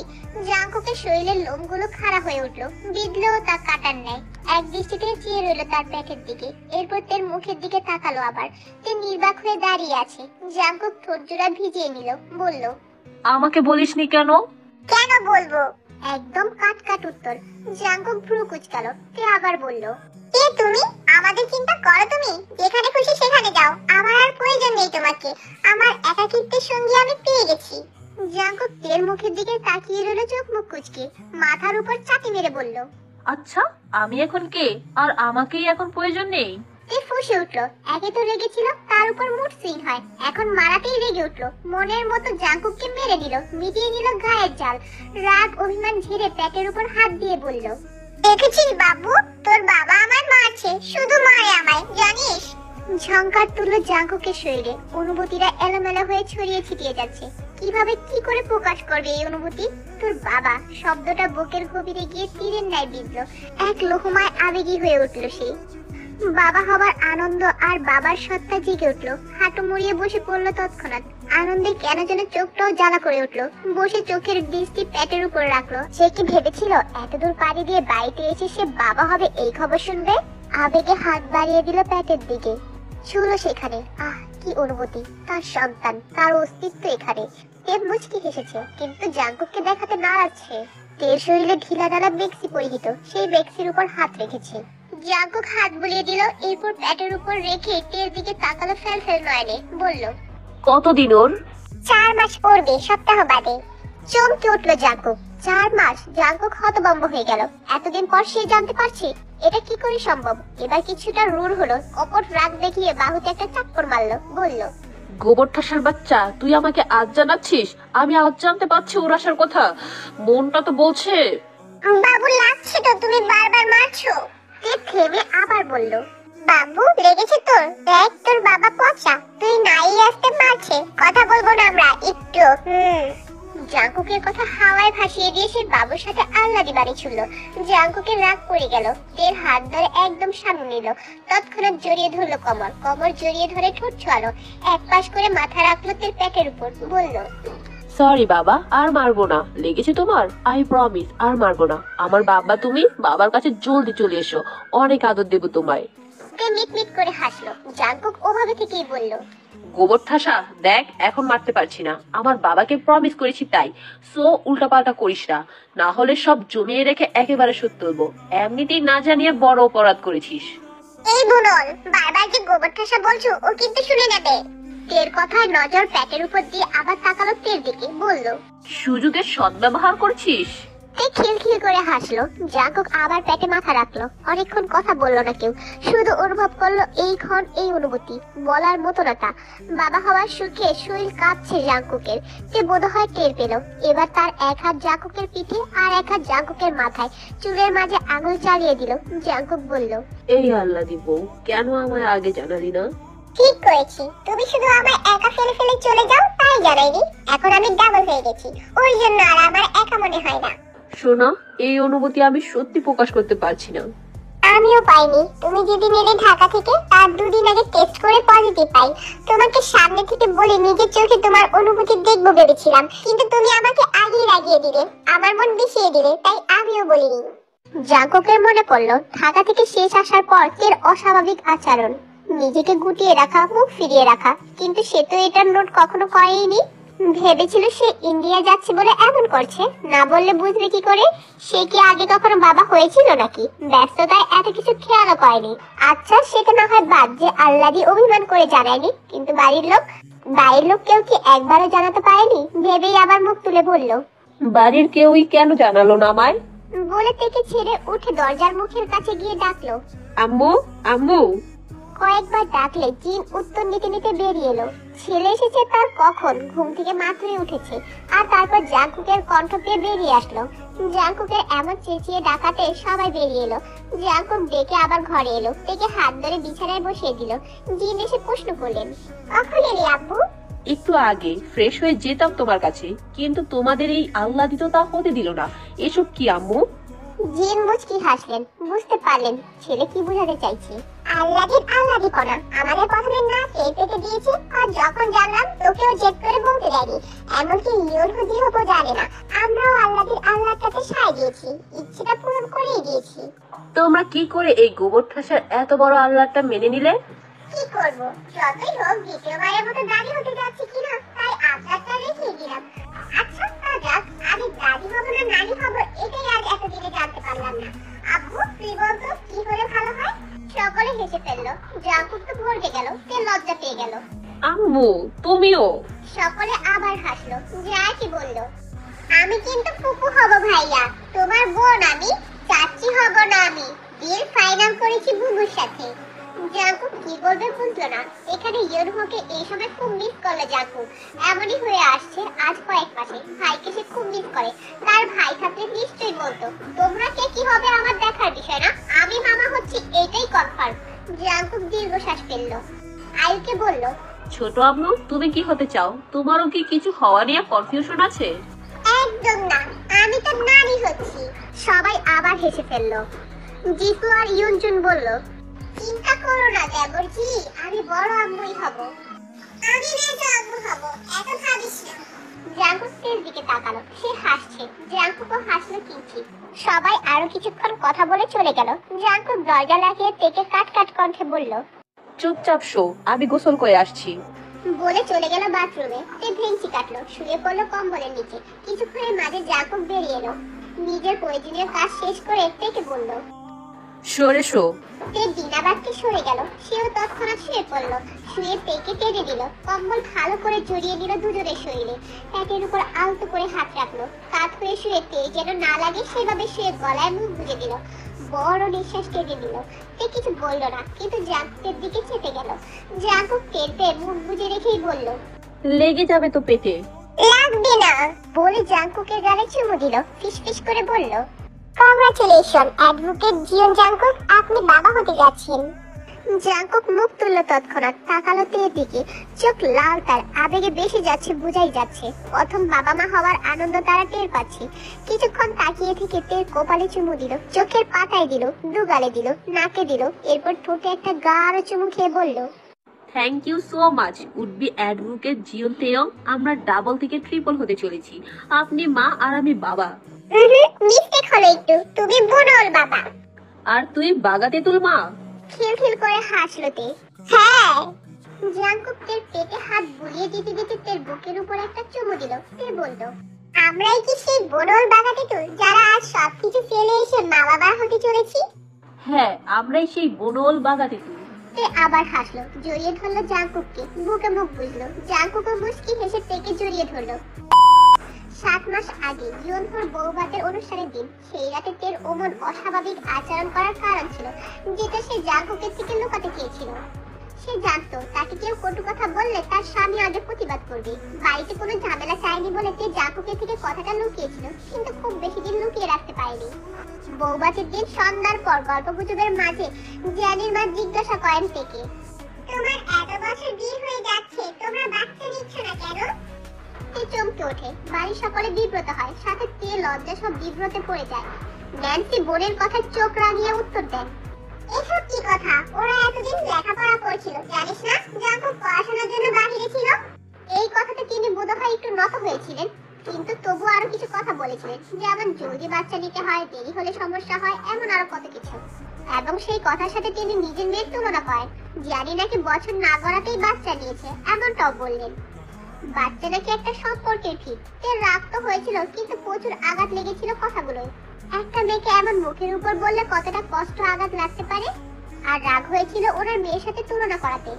জাঙ্কুকের শরীরের লোমগুলো খাড়া হয়ে উঠলো, বিঁধলেও তা কাটার নেয়। এক দৃষ্টিতে চেয়ে রইল তার পেটের দিকে। এরপর তের মুখের দিকে তাকালো আবার। তে নির্বাক হয়ে দাঁড়িয়ে আছে। জাঙ্কুক ঠোঁট জোড়া ভিজিয়ে নিল, বলল, আমাকে বলিসনি কেন? কেন বলবো? একদম কাট কাট উত্তর। জাঙ্কুক ভ্রু কুঁচকালো। তে আবার বলল, কে তুমি? আমাদের চিন্তা করো তুমি? যেখানে খুশি সেখানে যাও, আমার আর প্রয়োজন নেই তোমাকে। আমার একাকিত্বের সঙ্গী আমি পেয়ে গেছি। জাঙ্কুক তের মুখের দিকে তাকিয়ে রইল চোখ মুখ কুঁচকে। মাথার উপর চাটি মেরে বলল, আচ্ছা আমি এখন কে? আর আমাকেই এখন প্রয়োজন নেই? তে ফুঁসে উঠলো। একে তো রেগেছিল, তার উপর মুড সুইং হয়, এখন মারাতেই রেগে উঠলো। মনের মতো জাঙ্কুককে মেরে দিল, মিটিয়ে নিল গায়ের জাল। রাগ অভিমান ঝেড়ে পেটের উপর হাত দিয়ে বলল, দেখেছিস বাবু, তোর বাবা আমায় মারছে, শুধু মারে আমায়, জানিস? ঝংকার তুললো জাঙ্কুকের শরীরে। অনুভূতিরা এলোমেলো হয়ে ছড়িয়ে ছিটিয়ে যাচ্ছে। কিভাবে কি করে প্রকাশ করবে এই অনুভূতি? তোর বাবা শব্দটা বুকের গভীরে গিয়ে তীরের ন্যায় বিঁধলো। এক লোহমায় আবেগী হয়ে উঠলো সে। বাবা হবার আনন্দ আর বাবার সত্তা জেগে উঠলো। হাঁটু মুড়িয়ে বসে পড়লো তৎক্ষণাৎ। আনন্দে কেন যেন চোখটাও জ্বালা করে উঠলো। বসে চোখের দৃষ্টি পেটের উপর রাখলো। সে কি ভেবেছিল এতদূর পাড়ি দিয়ে বাড়িতে এসে সে বাবা হবে এই খবর শুনবে? আবেগে হাত বাড়িয়ে দিল পেটের দিকে। ছুঁলো সেখানে। আহ কি অনুভূতি! তার সন্তান, তার অস্তিত্ব এখানে। দেব মুচকি হেসেছে, কিন্তু জাঙ্কুককে দেখাতে নারাজ সে। তের শরীরে ঢিলা ঢালা বেক্সি পরিহিত, সেই বেক্সির উপর হাত রেখেছে। জাঙ্কুক হাত বুলিয়ে দিল, এরপর প্যাটের উপর রেখে টের দিকে তাকালো ফেল নয়নে, বলল, কতদিন ওর? 4 মাস পড়বে সপ্তাহ বাদে। চমকে উঠলো জাঙ্কুক। 4 মাস? জাঙ্কুক হতভম্ব হয়ে গেল। এতদিন পর সে জানতে পারছে, এটা কি করে সম্ভব? এবার কিছুটা রূঢ় হলো, কপট রাগ দেখিয়ে বাহুতে একটা চাক্কর মারলো, বলল, গোবর ঠাসার বাচ্চা, তুই আমাকে আজ জানাচ্ছিস? আমি আজ জানতে পারছি ওর আসার কথা। মনটা তো বলছে। বাবু লাগছে তো, তুমি বারবার মারছো। তে থেমে আবার বলল, বাবু লেগেছে তোর? দেখ তোর বাবা পচা, তুই নাই আসতে মারছে। কথা বলবো না আমরা একটু। জাঙ্কুকের কথা হাওয়ায় ভাসিয়ে দিয়ে সে বাবুর সাথে আল্লাদি বাড়ি ছিল। জাঙ্কুকের রাগ পড়ে গেল, তের হাত ধরে একদম সামনে নিল, তৎক্ষণাৎ জড়িয়ে ধরলো কোমর জড়িয়ে ধরে ঠোঁট ছোঁয়ালো, এক পাশ করে মাথা রাখলো তের পেটের উপর, বলল, সরি বাবা, আর মারবো না। লেগেছে তোমার? আই প্রমিস আর মারবো না। আমার বাবা তুমি, বাবার কাছে জলদি চলে এসো, অনেক আদর দেবো তোমায়। তে মিটমিট করে হাসলো। জাঙ্কুক ওভাবে থেকেই বলল, গোবর ঠাসা, দেখ এখন মারতে পারছি না, আমার বাবাকে প্রমিস করেছি তাই। সো উল্টাপাল্টা করিস না, না হলে সব জমিয়ে রেখে একেবারে সুদ তুলবো। এমনিতেই না জানিয়ে বড় অপরাধ করেছিস। এই বুনল, বারবার যে গোবর ঠাসা বলছো, ও কিন্তু শুনে নেবে। তের কথায় নজর প্যাটের উপর দিয়ে আবার তাকালো তের দিকে, বলল, সুযোগের সদ্ব্যবহার করছিস? তে খিলখিল করে হাসলো। জাঙ্কুক আবার পেটে মাথা রাখলো। অনেকক্ষণ কথা বললো না কেউ, শুধু অনুভব করলো এই ক্ষণ, এই অনুভূতি বলার মতো না তা। বাবা হওয়ার সুখে শরীর কাঁপছে জাঙ্কুকের। তে বোধহয় টের পেল। এবার তার এক হাত জাঙ্কুকের পিঠে আর এক হাত জাঙ্কুকের মাথায়, চুলের মাঝে আঙুল চালিয়ে দিল। জাঙ্কুক বলল, এই আল্লাহ দিব, কেন আমায় আগে জানালি না? ঠিক করেছি, তুমি শুধু আমায় একা ফেলে ফেলে চলে যাও তাই জানাইনি। এখন আমি ডাবল হয়ে গেছি, ওই জন্য আর আমার একা মনে হয় না। শোনা, এই অনুভূতি আমি সত্যি প্রকাশ করতে পারছি না। আমিও পাইনি। তুমি যেদিন এলে ঢাকা থেকে, তার 2 দিন আগে টেস্ট করে পজিটিভ পাই। তোমাকে সামনে থেকে বলে নিজের চোখে তোমার অনুভূতি দেখবো ভেবেছিলাম, কিন্তু তুমি আমাকে আগেই লাগিয়ে দিলে, আমার মন বিষিয়ে দিলে, তাই আমিও বলিনি। জাঙ্কুকের মনে পড়লো ঢাকা থেকে শেষ আসার পর এর অস্বাভাবিক আচরণ, নিজেকে গুটিয়ে রাখা, মুখ ফিরিয়ে রাখা, কিন্তু সে তো এটার নোট কখনো করেনি। ভেবেছিল সে ইন্ডিয়া যাচ্ছে বলে এমন করছে, না বললে বুঝবে কি করে? সে কি আগে কখনো বাবা হয়েছিল নাকি? ব্যস্ততায় এত কিছু খেয়ালও করেনি। আচ্ছা সেটা না হয় বাদ যে আল্লাদি অভিমান করে জানায়নি, কিন্তু বাড়ির লোক কেউ কি একবারও জানাতে পারেনি? ভেবেই আবার মুখ তুলে বলল, বাড়ির কেউই কেন জানালো না আমায়? বলে থেকে ছেড়ে উঠে দরজার মুখের কাছে গিয়ে ডাকলো, আম্মু, আম্মু। কয়েকবার ডাকলে জিন উত্তর নিতে নিতে বেরিয়ে এলো। ছেলে এসেছে তার কখন, ঘুম থেকে মাত্রই উঠেছে, আর তারপর জাঙ্কুকের কণ্ঠ পেয়ে বেরিয়ে আসলো। জাঙ্কুকের এমন চেঁচিয়ে ডাকাতে সবাই বেরিয়ে এলো। জাঙ্কুক ডেকে আবার ঘরে এলো, ডেকে হাত ধরে বিছানায় বসিয়ে দিল। জিন এসে প্রশ্ন করলেন, কখন এলি আব্বু? একটু আগে ফ্রেশ হয়ে যেতাম তোমার কাছে, কিন্তু তোমাদের এই আহ্লাদিত তা হতে দিল না। এসব কি আম্মু? জিন মুচকি হাসলেন, বুঝতে পারলেন ছেলে কি বোঝাতে চাইছে। আল্লাদি করা আমাদের প্রথমে না খেয়ে পেতে দিয়েছে, আর যখন জানলাম তোকেও জেদ করে বলতে দেয়নি, এমনকি ইউনহুদি হবো জানে না। আমরাও আল্লাহটাকে সায় দিয়েছি, ইচ্ছেটা পূরণ করেই দিয়েছি। তোমরা কি করে এই গোবর ঠাসার এত বড় আল্লাহটা মেনে নিলে? কি করবো, যতই হোক দ্বিতীয়বারের মতো দাদি হতে যাচ্ছে কিনা, তাই আল্লাহটা রেখে দিলাম। আচ্ছা তা যাক, আমি দাদি হবো না নানি হবো এটাই আজ এতদিনে জানতে পারলাম না। আব্বু তুই বলতো কি হলে ভালো হয়? সকলে হেসে ফেললো। জাঙ্কুক তো ভরকে গেল, সে লজ্জা পেয়ে গেল। আম্মু তুমিও? সকলে আবার হাসলো। জাকি বলল, আমি কিন্তু ফুপু হব ভাইয়া, তোমার বোন আমি, চাচি হব না আমি। বিয়ের ফাইনাল করেছি বুবুর সাথে। জাঙ্কুক কি বলবে বুঝলো না। এখানে ইউনহুকে এই সময় খুব মিস করলো জাঙ্কুক। এমনই হয়ে আসছে আজ কয়েক মাসে। ভাইকে সে খুব মিস করে। তার ভাই থাকলে নিশ্চয়ই বলতো, তোমরা কে কি হবে আমার দেখার বিষয় না, আমি মামা হচ্ছি এটাই কনফার্ম। জাঙ্কুক দীর্ঘশ্বাস ফেললো। আয়ুকে বলল, ছোট আম্মু তুমি কি হতে চাও? তোমারও কি কিছু হওয়া নিয়ে কনফিউশন আছে? একদম না, আমি তো নানি হচ্ছি। সবাই আবার হেসে ফেললো। জিসু আর ইউনজুন বলল, চিন্তা করো না দেবরজি, আমি বড় আম্মুই হব। আমি মেজো আম্মু হব, এত ভাবিস না। জাঙ্কুক তের দিকে তাকালো, সে হাসছে। জাঙ্কুকও হাসলো কিঞ্চিত। সবাই আরো কিছুক্ষণ কথা বলে চলে গেল। জাঙ্কুক দরজা লাগিয়ে তেকে কাট কাট কণ্ঠে বলল, চুপচাপ শো, আমি গোসল করে আসছি। বলে চলে গেল বাথরুমে। তে ভেঞ্চি কাটলো, শুয়ে পড়লো কম্বলের নিচে। কিছুক্ষণের মাঝে জাঙ্কুক বেরিয়ে এলো। নিজের প্রয়োজনীয় কাজ শেষ করে তেকে বলল, সরে শো। তে দিনাবাদকে সরে গেল, সেও তৎক্ষণাৎ শুয়ে পড়লো। শুয়ে পেকে টেনে দিল, কম্বল ভালো করে জড়িয়ে দিল দুজনের শরীরে। পেটের উপর আলতো করে হাত রাখলো। কাত হয়ে শুয়ে তে যেন না লাগে সেভাবে শুয়ে গলায় মুখ গুজে দিল। বড় নিঃশ্বাস টেনে দিল। তে কিছু বললো না, কিন্তু জাঙ্কুকের দিকে চেপে গেল। জাঙ্কুক টের পেয়ে মুখ বুজে রেখেই বলল, লেগে যাবে তো পেটে। লাগবে না বলে জাঙ্কুকের গালে চুমু দিল। ফিসফিস করে বলল, কংগ্রাচুলেশন অ্যাডভোকেট জিয়ন জাঙ্কুক, আপনি বাবা হতে যাচ্ছেন। জাঙ্কুক মুখ তুলল, তৎক্ষণাৎ তাকালো তের দিকে। চোখ লাল, তার আবেগে বেশি যাচ্ছে, বুঝাই যাচ্ছে প্রথম বাবা মা হওয়ার আনন্দ তারা টের পাচ্ছে। কিছুক্ষণ তাকিয়ে থেকে তের কপালে চুমু দিল, চোখের পাতায় দিল, দুগালে দিল, নাকে দিল, এরপর ঠোঁটে একটা গাঢ় চুমু খেয়ে বলল, thank you so much would be advocate জিয়ন তেয়ং। আমরা ডাবল থেকে ট্রিপল হতে চলেছি। আপনি মা আর আমি বাবা। মিস্টেক হলো একটু, তুমি বুনল বাবা। আর তুই বাগাতে তুল মা। খিলখিল করে হাসলো তে। হ্যাঁ। জাঙ্কুক তের পেটে হাত বুলিয়ে দিতে দিতে তের বুকের উপর একটা চুমু দিল। তে বলল, আমরাই কি সেই বুনল বাগাতে তুল যারা আজ সবকিছু ফেলে এসে মা বাবা হতে চলেছি? হ্যাঁ, আমরাই সেই বনল বাগাতে তুল। তে আবার হাসলো, জড়িয়ে ধরলো জাঙ্কুককে, বুকে মুখ বুঝলো। জাঙ্কুকও মুস্কি হেসে তেকে জড়িয়ে ধরলো। 7 মাস আগে জিয়নহোর বৌভাতের অনুষ্ঠানের দিন, সেই রাতে তের ওমন অস্বাভাবিক আচরণ করার কারণ ছিল, যেটা সে জাঙ্কুকের থেকে লুকাতে চেয়েছিল। সে জানতো তাকে কেউ কটু কথা বললে তার স্বামী আগে প্রতিবাদ করবে। বাড়িতে কোনো ঝামেলা চায়নি বলে তে জাঙ্কুকের থেকে কথাটা লুকিয়েছিল, কিন্তু খুব বেশি দিন লুকিয়ে রাখতে পারেনি। বৌভাতের দিন সন্ধ্যার পর গল্পগুজবের মাঝে জিয়ানির মা জিজ্ঞাসা করেন তেকে, তোমার এত বছর বিয়ে হয়ে যাচ্ছে, তোমরা বাচ্চা নিচ্ছ না কেন? তে চমকে ওঠে, বাড়ির সকলে বিব্রত হয়, সাথে তে লজ্জা সব বিব্রতে পড়ে যায়। ন্যান্সি বোনের কথায় চোখ রাঙিয়ে উত্তর দেন, এসব কি কথা? ওরা এতদিন লেখাপড়া করছিল, জানিস না জাঙ্কুক পড়াশোনার জন্য বাইরে ছিল। এই কথাতে তিনি বোধহয় একটু নত হয়েছিলেন, কিন্তু তবু আরো কিছু কথা বলেছিলেন, যেমন জলদি বাচ্চা নিতে হয়, দেরি হলে সমস্যা হয়, এমন আরো কত কিছু। এবং সেই কথার সাথে তিনি নিজের মেয়ের তুলনা করেন, জানি নাকি বছর না গড়াতেই বাচ্চা নিয়েছে, এমনটাও বললেন। বাচ্চা নাকি একটা সম্পর্কের ঠিক। তের রাগ তো হয়েছিল, কিন্তু প্রচুর আঘাত লেগেছিল কথাগুলোয়। একটা মেয়েকে এমন মুখের উপর বললে কতটা কষ্ট আঘাত লাগতে পারে। আর রাগ হয়েছিল ওনার মেয়ের সাথে তুলনা করাতে।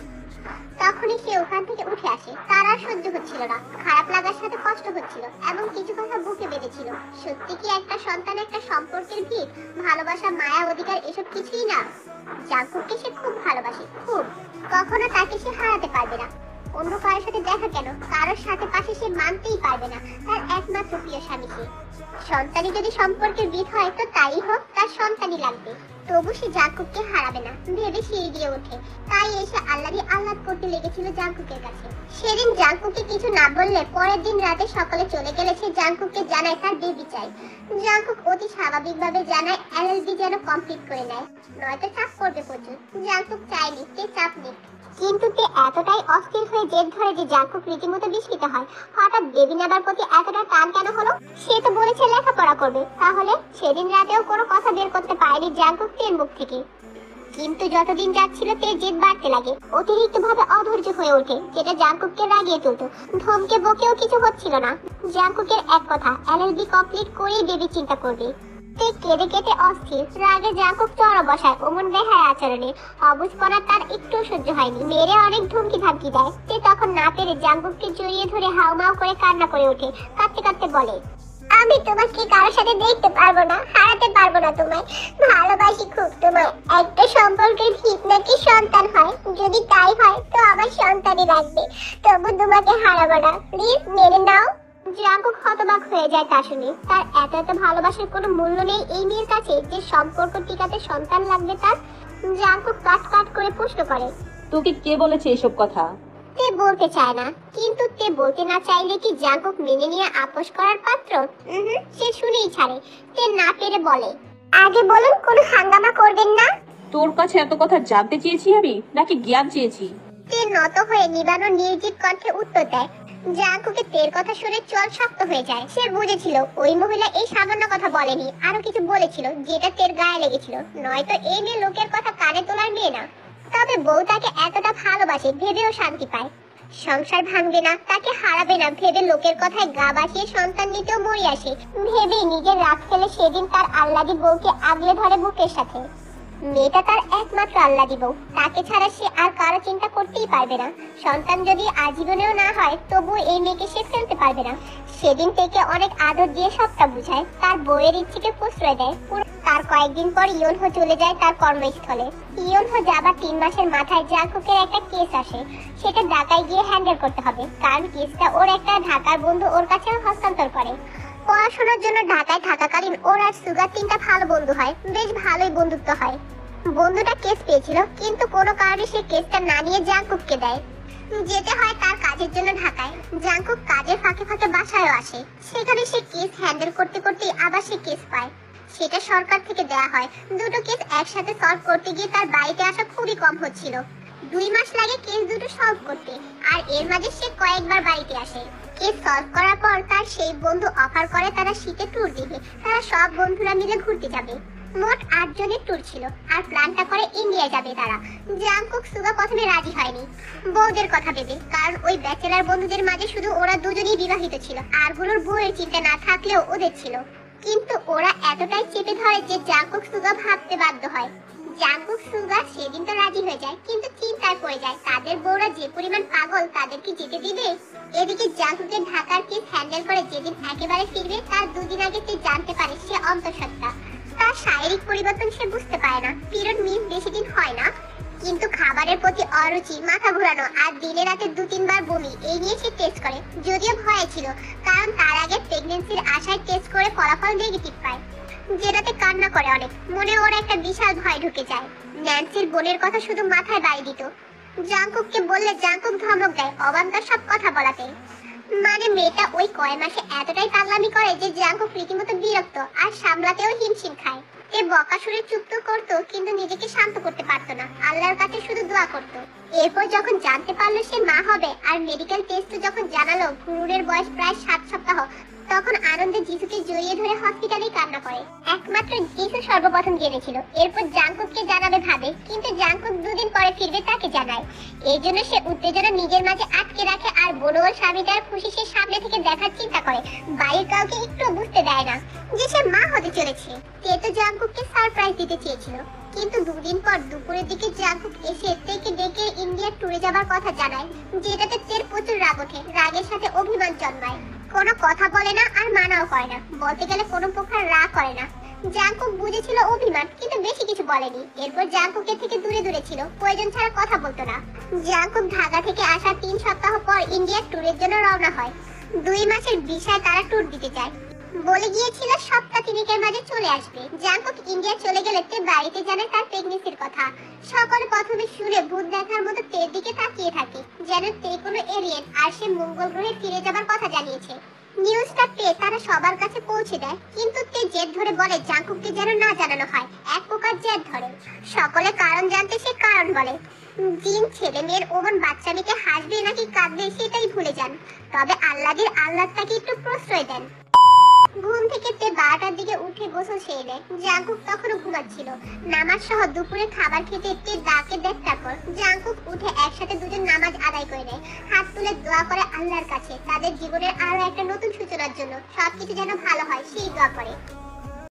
তখনই সে ওখান থেকে উঠে আসে, তার আর সহ্য হচ্ছিল না, খারাপ লাগার সাথে কষ্ট হচ্ছিল, এবং কিছু কথা বুকে বেঁধেছিল। সত্যি কি একটা সন্তান একটা সম্পর্কের ভিত, ভালোবাসা, মায়া, অধিকার এসব কিছুই না? জাঙ্কুককে সে খুব ভালোবাসে, খুব। কখনো তাকে সে হারাতে পারবে না। অন্য কারোর সাথে দেখা কেন, কারোর সাথে পাশে সে মানতেই পারবে না। তার একমাত্র প্রিয় স্বামী সে। সন্তানই যদি সম্পর্কের বিধ হয় তো তাই হোক, তার সন্তানই লাগবে। তবু সে জাঙ্কুককে হারাবে না ভেবে সিঁড়ি দিয়ে ওঠে। তাই এসে আহ্লাদ করতে লেগেছিল জাঙ্কুকের কাছে। সেদিন জাঙ্কুককে কিছু না বললে পরের দিন রাতে সকালে চলে গেলে সে জাঙ্কুককে জানায় তার বেবি চাই। জাঙ্কুক অতি স্বাভাবিকভাবে জানায় এলএলবি যেন কমপ্লিট করে নেয়, নয়তো চাপ পড়বে প্রচুর। জাঙ্কুক চায়নি তে চাপ নিক, কিন্তু তে এতটাই অস্থির হয়ে জেদ ধরে যে জাঙ্কুক রীতিমতো বিস্মিত হয়। হঠাৎ বেবি নেবার প্রতি এতটা টান কেন হলো? সে তো বলেছে লেখাপড়া করবে। তাহলে সেদিন রাতেও কোনো কথা বের করতে পারেনি জাঙ্কুক তের মুখ থেকে। কিন্তু যতদিন যাচ্ছিল তের জেদ বাড়তে লাগে, অতিরিক্ত ভাবে অধৈর্য হয়ে ওঠে, যেটা জাঙ্কুককে রাগিয়ে তুলতো। ধমকে বকেও কিছু হচ্ছিল না। জাঙ্কুকের এক কথা, এলএলবি কমপ্লিট করেই বেবি চিন্তা করবে। তে কেঁদে কেটে অস্থির, রাগে জাঙ্কুক চড়া বসায় ওমন বেহায়া আচরণে। অবুঝপনা তার একটু সহ্য হয়নি, মেরে অনেক ধমকি ধামকি দেয়। তে তখন না পেরে জাঙ্কুককে জড়িয়ে ধরে হাউমাউ করে কান্না করে ওঠে, কাঁদতে কাঁদতে বলে, আমি তোমাকে কারোর সাথে দেখতে পারবো না, হারাতে পারবো না তোমায়। ভালোবাসি খুব তোমায়। একটা সম্পর্কের ভিত নাকি সন্তান হয়, যদি তাই হয় তো আমার সন্তানই লাগবে, তবু তোমাকে হারাবো না, প্লিজ মেনে নাও। জাঙ্কুক হতবাক হয়ে যায় তা শুনে। তার এত ভালোবাসার কোনো মূল্য নেই এই মেয়ের কাছে যে সম্পর্ক টিকাতে সন্তান লাগবে তার। জাঙ্কুক কাট করে প্রশ্ন করে, তোকে কে বলেছে এসব কথা? তে বলতে চায় না, কিন্তু তে বলতে না চাইলে কি জাঙ্কুক মেনে নিয়ে আপোষ করার পাত্র? সে শুনেই ছাড়ে। তে না পেরে বলে, আগে বলুন কোনো হাঙ্গামা করবেন না। তোর কাছে এত কথা জানতে চেয়েছি আমি, নাকি জ্ঞান চেয়েছি? তে নত হয়ে নিবানো নির্জীব কণ্ঠে উত্তর দেয়। জাঙ্কুকের তের কথা শুনে চল শক্ত হয়ে যায়। সে বুঝেছিল ওই মহিলা এই সামান্য কথা বলেনি, আরো কিছু বলেছিল যেটা তের গায়ে লেগেছিল। নয়তো এই মেয়ে লোকের কথা কানে তোলার মেয়ে না। তবে বউ তাকে এতটা ভালোবাসে ভেবেও শান্তি পায়। সংসার ভাঙবে না, তাকে হারাবে না ভেবে লোকের কথায় গা বাঁচিয়ে সন্তান নিতেও মরি আসে ভেবে নিজের রাগ ফেলে সেদিন তার আহ্লাদি বউকে আগলে ধরে বুকের সাথে। মেয়েটা তার একমাত্র আল্লাদি বউ, তাকে ছাড়া সে আর কারো চিন্তা করতেই পারবে না। সন্তান যদি আজীবনেও না হয় তবু এই মেয়েকে সে ফেলতে পারবে না। সেদিন থেকে অনেক আদর দিয়ে সবটা বুঝায়, তার বউয়ের ইচ্ছেকে প্রশ্রয় দেয়। তার কয়েকদিন পর ইয়নহো চলে যায় তার কর্মস্থলে। ইয়নহো যাবার 3 মাসের মাথায় জাংকুকের একটা কেস আসে, সেটা ঢাকায় গিয়ে হ্যান্ডেল করতে হবে, কারণ কেসটা ওর একটা ঢাকার বন্ধু ওর কাছে হস্তান্তর করে। পড়াশোনার জন্য ঢাকায় থাকাকালীন ওর আর সুগার 3টা ভালো বন্ধু হয়, বেশ ভালোই বন্ধুত্ব হয়। বন্ধুটা কেস পেয়েছিল, কিন্তু কোনো কারণে সে কেসটা না নিয়ে জাংকুককে দেয়। যেতে হয় তার কাজের জন্য ঢাকায়। জাংকুক কাজের ফাঁকে ফাঁকে বাসায়ও আসে, সেখানে সে কেস হ্যান্ডেল করতে করতে আবার সে কেস পায়, সেটা সরকার থেকে দেয়া হয়। দুটো কেস একসাথে সলভ করতে গিয়ে তার বাড়িতে আসা খুবই কম হচ্ছিল। 2 মাস লাগে কেস দুটো সলভ করতে, আর এর মাঝে সে কয়েকবার বাড়িতে আসে। কেস সলভ করার পর তার সেই বন্ধু অফার করে তারা শীতে ট্যুর দিবে, তারা সব বন্ধুরা মিলে ঘুরতে যাবে। মোট 8 জনের ট্যুর ছিল, আর প্ল্যানটা করে ইন্ডিয়া যাবে তারা। জাংকুক সুগা প্রথমে রাজি হয়নি বউদের কথা ভেবে, কারণ ওই ব্যাচেলার বন্ধুদের মাঝে শুধু ওরা দুজনেই বিবাহিত ছিল, আরগুলোর বউয়ের চিন্তা না থাকলেও ওদের ছিল। কিন্তু ওরা এতটাই চেপে ধরে যে জাংকুক সুগা ভাবতে বাধ্য হয়। জাংকুক সুগা সেদিন তো রাজি হয়ে যায়, কিন্তু চিন্তায় পড়ে যায় তাদের বউরা যে পরিমাণ পাগল, তাদেরকে যেতে দিবে। এদিকে জাংকুকের ঢাকার কেস হ্যান্ডেল করে যেদিন একেবারে ফিরবে, তার 2 দিন আগে সে জানতে পারে সে অন্তঃসত্ত্বা। তার শারীরিক পরিবর্তন সে বুঝতে পারে না, পিরিয়ড মিস বেশি দিন হয় না, কিন্তু খাবারের প্রতি অরুচি, মাথা ঘোরানো আর দিনে রাতে 2-3 বার বমি, এই নিয়ে সে টেস্ট করে। যদিও ভয় ছিল, কারণ তার আগে প্রেগন্যান্সির আশায় টেস্ট করে ফলাফল নেগেটিভ পায়, যেটাতে কান্না করে অনেক। মনে ওর একটা বিশাল ভয় ঢুকে যায়। ন্যান্সির বোনের কথা শুধু মাথায় বাড়ি দিত। জাংকুককে বললে জাংকুক ধমক দেয় অবান্তর সব কথা বলাতে। মানে মেয়েটা ওই কয় মাসে এতটাই পাগলামি করে যে জাংকুক রীতিমতো বিরক্ত আর সামলাতেও হিমশিম খায়। এ বকাসুরে চুপ তো করতো, কিন্তু নিজেকে শান্ত করতে পারতো না, আল্লাহর কাছে শুধু দোয়া করতো। এরপর যখন জানতে পারলো সে মা হবে, আর মেডিকেল টেস্টে যখন জানালো ভ্রূণের বয়স প্রায় 7 সপ্তাহ, তখন আনন্দে যিশুকে জড়িয়ে ধরে হসপিটালে কান্না করে। একমাত্র যিশু সর্বপ্রথম জেনেছিল, এরপর জাংকুককে জানাবে ভাবে, কিন্তু জাংকুক 2 দিন পরে ফিরবে তাকে জানায়। এই জন্য সে উত্তেজনা নিজের মাঝে আটকে রাখে, আর বড়োয়াল স্বামীটার খুশি সে সামনে থেকে দেখার চিন্তা করে। বাড়ির কাউকে একটু বুঝতে দেয় না যে সে মা হতে চলেছে। তে তো জাংকুককে সারপ্রাইজ দিতে চেয়েছিল, কিন্তু 2 দিন পর দুপুরের দিকে জাংকুক এসে তেকে ডেকে ইন্ডিয়া ট্যুরে যাবার কথা জানায়, যেটাতে তের প্রচুর রাগ ওঠে, রাগের সাথে অভিমান জন্মায়। কোনো কথা বলে না আর মানাও করে না, বলতে গেলে কোনো প্রকার রাগ করে না। জাংকুক বুঝেছিল অভিমান, কিন্তু বেশি কিছু বলেনি। এরপর জাংকুকের থেকে দূরে দূরে ছিল, প্রয়োজন ছাড়া কথা বলতো না। জাংকুক ঢাকা থেকে আসা 3 সপ্তাহ পর ইন্ডিয়া ট্যুরের জন্য রওনা হয়। 2 মাসের ভিসায় তারা ট্যুর দিতে যায়, বলে গিয়েছিল সপ্তাহ 3 মাঝে চলে আসবে। জাংকুক ইন্ডিয়া চলে গেলে তে বাড়িতে জানায় তার প্রেগন্যান্সির কথা। সকলে প্রথমে শুনে ভূত দেখার মতো তের দিকে তাকিয়ে থাকে, যেন তে কোনো এলিয়েন আর সে মঙ্গল গ্রহে ফিরে যাবার কথা জানিয়েছে। নিউজটা পেয়ে তারা সবার কাছে পৌঁছে দেয়, কিন্তু তে জেদ ধরে বলে জাংকুককে যেন না জানানো হয়, এক প্রকার জেদ ধরে। সকলে কারণ জানতে সে কারণ বলে। জিন ছেলে মেয়ের ওমন বাচ্চা মেয়েকে হাসবে নাকি কাঁদবে সেটাই ভুলে যান, তবে আল্লাহর আল্লাহ তাকে একটু প্রশ্রয় দেন। ঘুম থেকে তে 12টার দিকে উঠে গোসল সেরে নেয়। জাংকুক তখনও ঘুমাচ্ছিল। নামাজ সহ দুপুরে খাবার খেতে তে ডাকে দেয়। তারপর জাংকুক উঠে একসাথে দুজন নামাজ আদায় করে নেয়, হাত তুলে দোয়া করে আল্লাহর কাছে তাদের জীবনের আরো একটা নতুন সূচনার জন্য, সবকিছু যেন ভালো হয় সেই দোয়া করে।